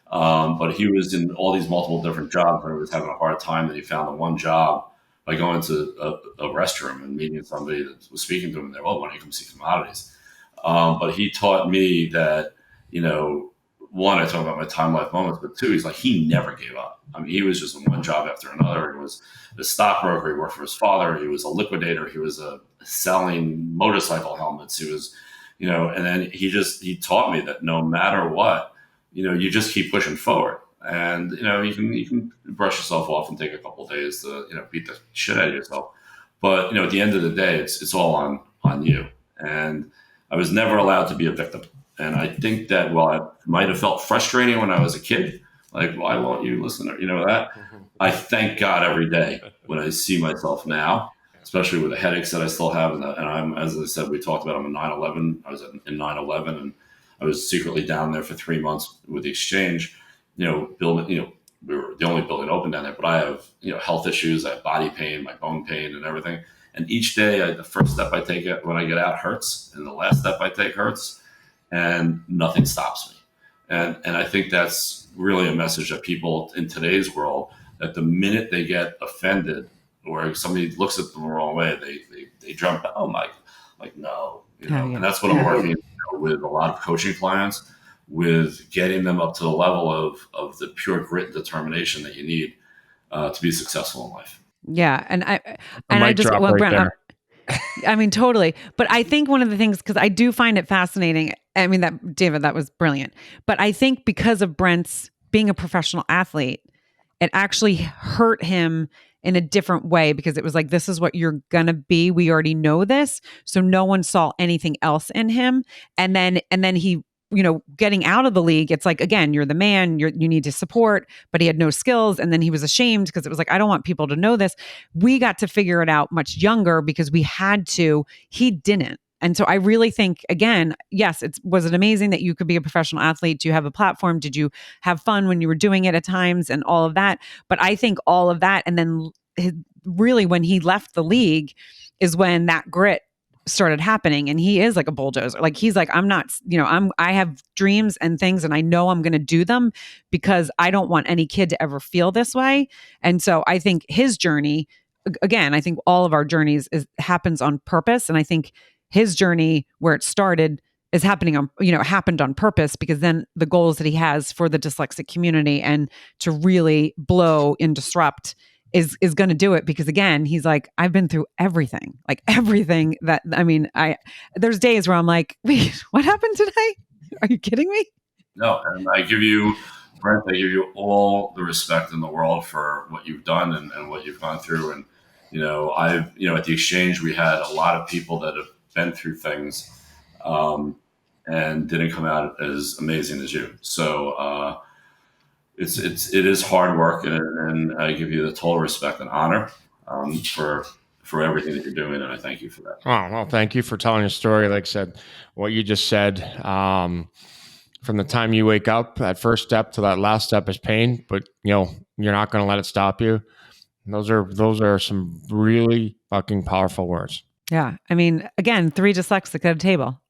But he was in all these multiple different jobs and he was having a hard time. And he found the one job by going to a restroom and meeting somebody that was speaking to him. And they're, well, why don't you come see commodities? But he taught me that, one, I talk about my time life moments, but two, he's like, he never gave up. I mean, he was just in one job after another. He was a stockbroker. He worked for his father. He was a liquidator. He was selling motorcycle helmets. He was, and then he taught me that no matter what, you just keep pushing forward. And, you can brush yourself off and take a couple of days to, beat the shit out of yourself. But, at the end of the day, it's all on you. And I was never allowed to be a victim. And I think that while it might have felt frustrating when I was a kid, like, why won't you listen? That I thank God every day when I see myself now, especially with the headaches that I still have. And I'm, as I said, we talked about, I'm in 9/11. I was in 9/11 and I was secretly down there for 3 months with the exchange, building, we were the only building open down there, but I have, health issues. I have body pain, my bone pain and everything. And each day, the first step I take when I get out hurts and the last step I take hurts. And nothing stops me. And I think that's really a message that people in today's world, that the minute they get offended or somebody looks at them the wrong way, they jump, oh my, like, no, and that's what I'm working with a lot of coaching clients, with getting them up to the level of the pure grit and determination that you need to be successful in life. Yeah. And I just, well, Brent, I mean, totally. But I think one of the things, because I do find it fascinating. I mean, David, that was brilliant. But I think because of Brent's being a professional athlete, it actually hurt him in a different way, because it was like, this is what you're going to be. We already know this. So no one saw anything else in him. And then he, getting out of the league, it's like, again, you're the man, you need to support, but he had no skills. And then he was ashamed because it was like, I don't want people to know this. We got to figure it out much younger because we had to, he didn't. And so I really think, again, yes, was it amazing that you could be a professional athlete? Do you have a platform? Did you have fun when you were doing it at times and all of that? But I think all of that, and then really when he left the league is when that grit started happening. And he is like a bulldozer. Like, he's like, I'm not, I have dreams and things and I know I'm going to do them because I don't want any kid to ever feel this way. And so I think his journey, again, I think all of our journeys happens on purpose. And I think his journey where it started is happening on, happened on purpose, because then the goals that he has for the dyslexic community and to really blow and disrupt is going to do it. Because again, he's like, I've been through everything, that, there's days where I'm like, wait, what happened today? Are you kidding me? No. And I give you, Brent, I give you all the respect in the world for what you've done and what you've gone through. And, at the exchange, we had a lot of people that have been through things, and didn't come out as amazing as you. So, it is hard work, and I give you the total respect and honor for everything that you're doing, and I thank you for that. Oh, well, thank you for telling your story. Like I said, what you just said, from the time you wake up, that first step to that last step is pain, but You're not going to let it stop you. Those are some really fucking powerful words. Yeah. I mean, again, 3 dyslexic at a table.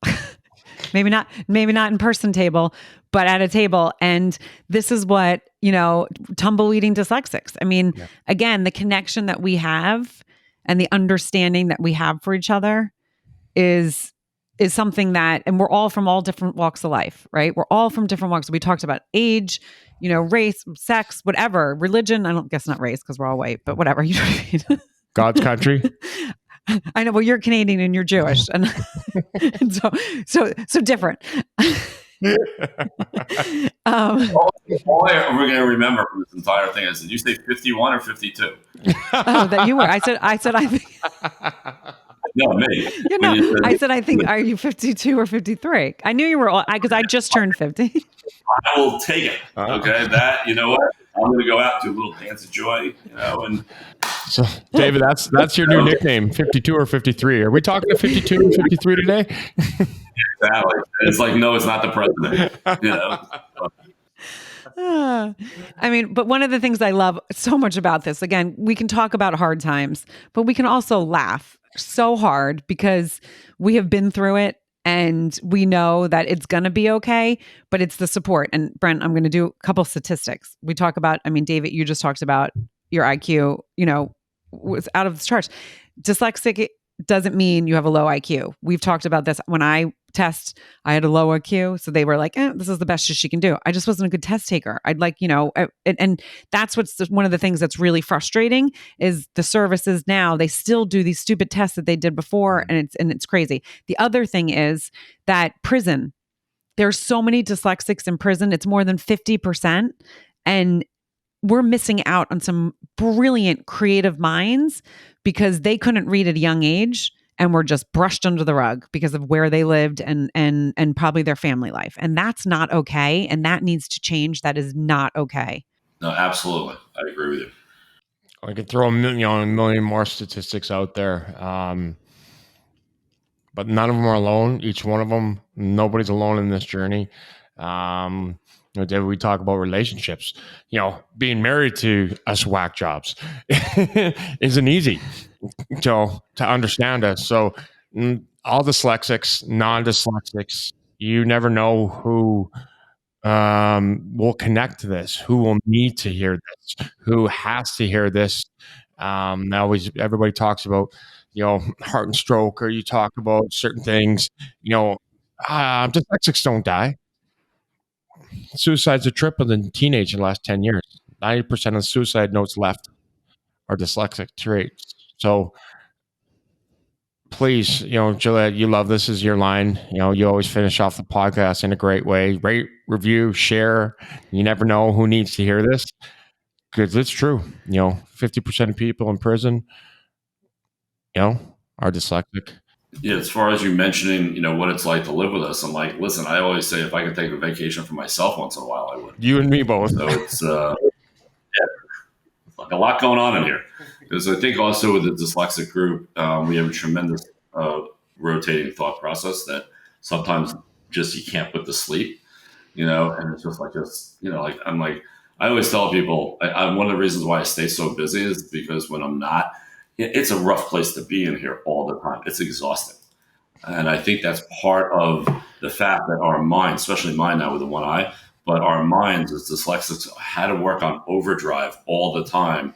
maybe not in person table, but at a table. And this is what, tumbleweeding dyslexics. I mean, again, the connection that we have and the understanding that we have for each other is something that, and we're all from all different walks of life, right? We're all from different walks. We talked about age, race, sex, whatever, religion. I don't guess not race because we're all white, but whatever. You know what I mean? God's country. I know. Well, you're Canadian and you're Jewish, and, and so different. All we're going to remember from this entire thing is, did you say 51 or 52? Oh, that you were. I said. I think. No, me. I said. I think. Are you 52 or 53? I knew you were. Because I just turned 50. I will take it. Okay, that you know what. I'm going to go out to a little dance of joy, and. So, David, that's your new nickname, 52 or 53. Are we talking to 52 or 53 today? Exactly. It's like, no, it's not the president. I mean, but one of the things I love so much about this, again, we can talk about hard times, but we can also laugh so hard because we have been through it and we know that it's going to be okay, but it's the support. And Brent, I'm going to do a couple statistics. We talk about, David, you just talked about your IQ, was out of the charts. Dyslexic doesn't mean you have a low IQ. We've talked about this. When I test, I had a low IQ. So they were like, this is the best she can do. I just wasn't a good test taker. I'd like, and that's one of the things that's really frustrating is the services now, they still do these stupid tests that they did before. And it's crazy. The other thing is that prison, there's so many dyslexics in prison. It's more than 50%. And we're missing out on some brilliant creative minds because they couldn't read at a young age and were just brushed under the rug because of where they lived and probably their family life. And that's not okay. And that needs to change. That is not okay. No, absolutely. I agree with you. I could throw a million more statistics out there. But none of them are alone. Each one of them, nobody's alone in this journey. David, we talk about relationships. Being married to us whack jobs isn't easy to understand us. So all dyslexics, non-dyslexics, you never know who will connect to this, who will need to hear this, who has to hear this. Everybody talks about, heart and stroke, or you talk about certain things. Dyslexics don't die. Suicide's a tripled in teenage in the last 10 years. 90% of suicide notes left are dyslexic traits. So please, Gillette, you love this is your line. You always finish off the podcast in a great way. Rate, review, share. You never know who needs to hear this. Because it's true. 50% of people in prison, are dyslexic. Yeah, as far as you mentioning, what it's like to live with us, I'm like, listen, I always say if I could take a vacation for myself once in a while, I would. You and me both. So it's like a lot going on in here. Because I think also with the dyslexic group, we have a tremendous rotating thought process that sometimes just you can't put to sleep, and it's just like I always tell people, one of the reasons why I stay so busy is because when I'm not, it's a rough place to be in here all the time. It's exhausting. And I think that's part of the fact that our minds, especially mine now with the one eye, but our minds as dyslexics had to work on overdrive all the time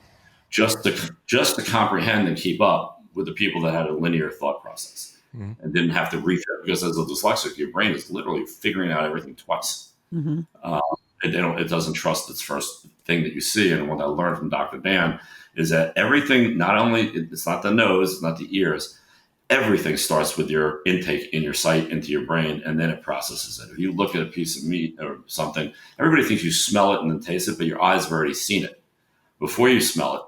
just to comprehend and keep up with the people that had a linear thought process and didn't have to reach it. Because as a dyslexic, your brain is literally figuring out everything twice. Mm-hmm. It doesn't trust its first thing that you see. And what I learned from Dr. Dan is that everything, not only, it's not the nose, it's not the ears, everything starts with your intake in your sight into your brain, and then it processes it. If you look at a piece of meat or something, everybody thinks you smell it and then taste it, but your eyes have already seen it before you smell it.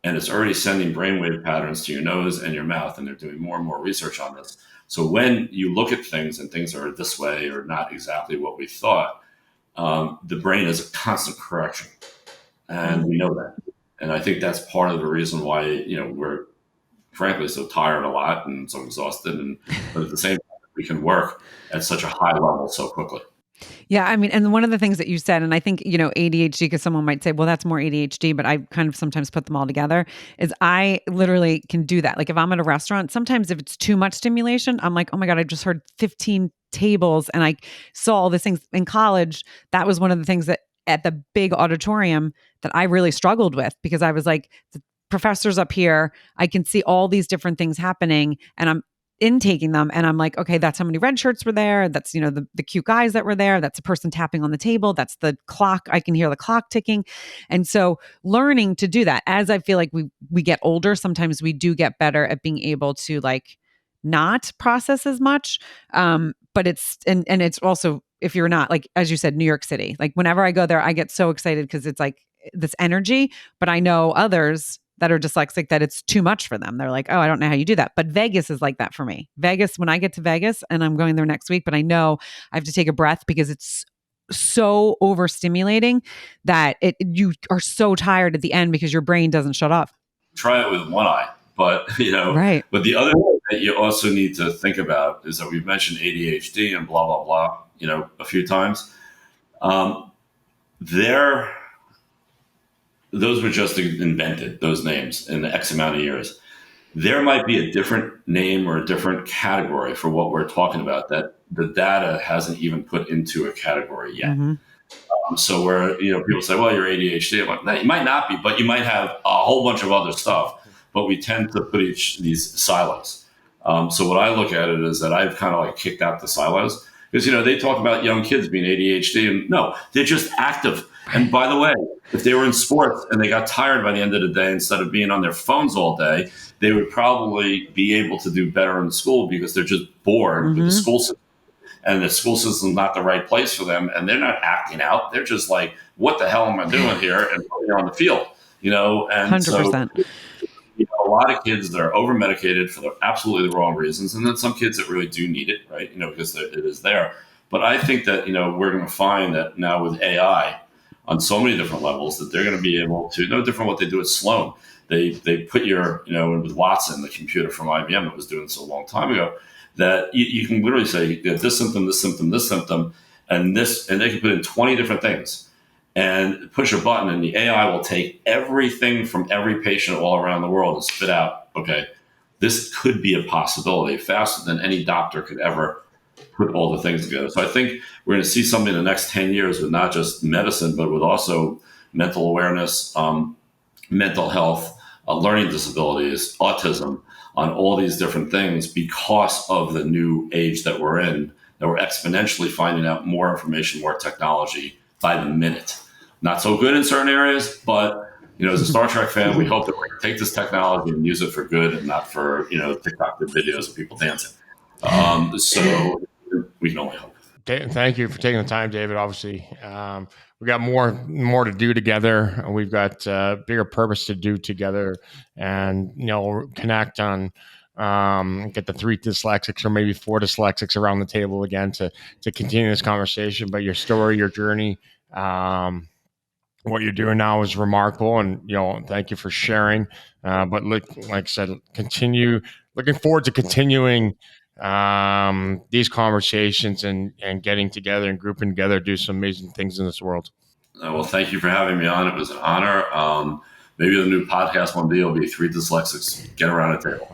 And it's already sending brainwave patterns to your nose and your mouth, and they're doing more and more research on this. So when you look at things and things are this way or not exactly what we thought, the brain is a constant correction. And we know that. And I think that's part of the reason why, we're frankly so tired a lot and so exhausted. But at the same time, we can work at such a high level so quickly. Yeah, I mean, and one of the things that you said, and I think, ADHD, because someone might say, well, that's more ADHD, but I kind of sometimes put them all together, is I literally can do that. Like if I'm at a restaurant, sometimes if it's too much stimulation, I'm like, oh my God, I just heard 15 tables and I saw all these things in college. That was one of the things that at the big auditorium that I really struggled with, because I was like, the professor's up here, I can see all these different things happening, and I'm intaking them, and I'm like, okay, that's how many red shirts were there, that's the cute guys that were there, that's a person tapping on the table, that's the clock, I can hear the clock ticking. And so learning to do that, as I feel like we get older, sometimes we do get better at being able to like not process as much. But it's also, if you're not, like as you said, New York City, like whenever I go there, I get so excited because it's like this energy. But I know others that are dyslexic that it's too much for them. They're like, oh, I don't know how you do that. But Vegas is like that for me. Vegas, when I get to Vegas, and I'm going there next week, but I know I have to take a breath because it's so overstimulating that you are so tired at the end because your brain doesn't shut off. Try it with one eye, but Right. But the other thing that you also need to think about is that we've mentioned ADHD and blah blah blah, a few times. Those were just invented, those names, in the X amount of years. There might be a different name or a different category for what we're talking about that the data hasn't even put into a category yet. Mm-hmm. So where, people say, well, you're ADHD. I'm like, no, you might not be, but you might have a whole bunch of other stuff. But we tend to put these silos. So what I look at it is that I've kind of like kicked out the silos, because, they talk about young kids being ADHD, and no, they're just active. And by the way, if they were in sports and they got tired by the end of the day, instead of being on their phones all day, they would probably be able to do better in school because they're just bored with the school system. And the school system's not the right place for them. And they're not acting out. They're just like, what the hell am I doing here? And put me on the field, And 100%. So, a lot of kids that are over medicated for the absolutely the wrong reasons. And then some kids that really do need it, right? Because it is there. But I think that, we're going to find that now with AI on so many different levels that they're going to be able to, no different what they do at Sloan. They put your, with Watson, the computer from IBM that was doing this a long time ago, that you can literally say this symptom, this symptom, this symptom, and this, and they can put in 20 different things and push a button, and the AI will take everything from every patient all around the world and spit out, okay, this could be a possibility faster than any doctor could ever put all the things together. So I think we're going to see something in the next 10 years with not just medicine, but with also mental awareness, mental health, learning disabilities, autism, on all these different things, because of the new age that we're in, that we're exponentially finding out more information, more technology by the minute. Not so good in certain areas, but as a Star Trek fan, we hope that we're going to take this technology and use it for good and not for TikTok videos of people dancing. So we can only hope. Thank you for taking the time, David. Obviously, we got more to do together. We've got bigger purpose to do together, and connect on. Get the 3 dyslexics or maybe 4 dyslexics around the table again to continue this conversation. But your story, your journey, what you're doing now is remarkable, and thank you for sharing. But like I said, looking forward to continuing these conversations and getting together and grouping together, do some amazing things in this world. Well, thank you for having me on. It was an honor. Maybe the new podcast one day will be 3 dyslexics get around a table.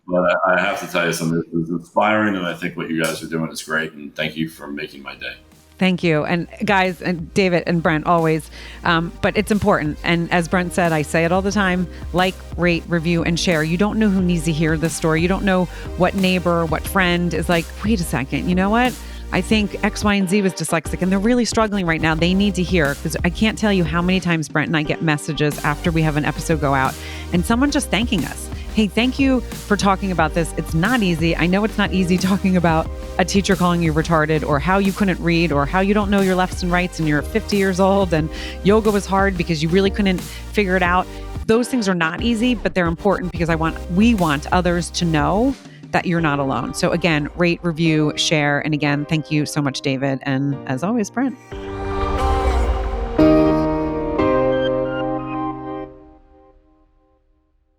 But I have to tell you something. This is inspiring, and I think what you guys are doing is great. And thank you for making my day. Thank you. And guys, and David and Brent, always. But it's important. And as Brent said, I say it all the time, like, rate, review, and share. You don't know who needs to hear this story. You don't know what neighbor, what friend is like, wait a second, you know what? I think X, Y, and Z was dyslexic and they're really struggling right now. They need to hear, because I can't tell you how many times Brent and I get messages after we have an episode go out and someone just thanking us. Hey, thank you for talking about this. It's not easy. I know it's not easy talking about a teacher calling you retarded, or how you couldn't read, or how you don't know your lefts and rights and you're 50 years old and yoga was hard because you really couldn't figure it out. Those things are not easy, but they're important because we want others to know that you're not alone. So again, rate, review, share. And again, thank you so much, David. And as always, Brent.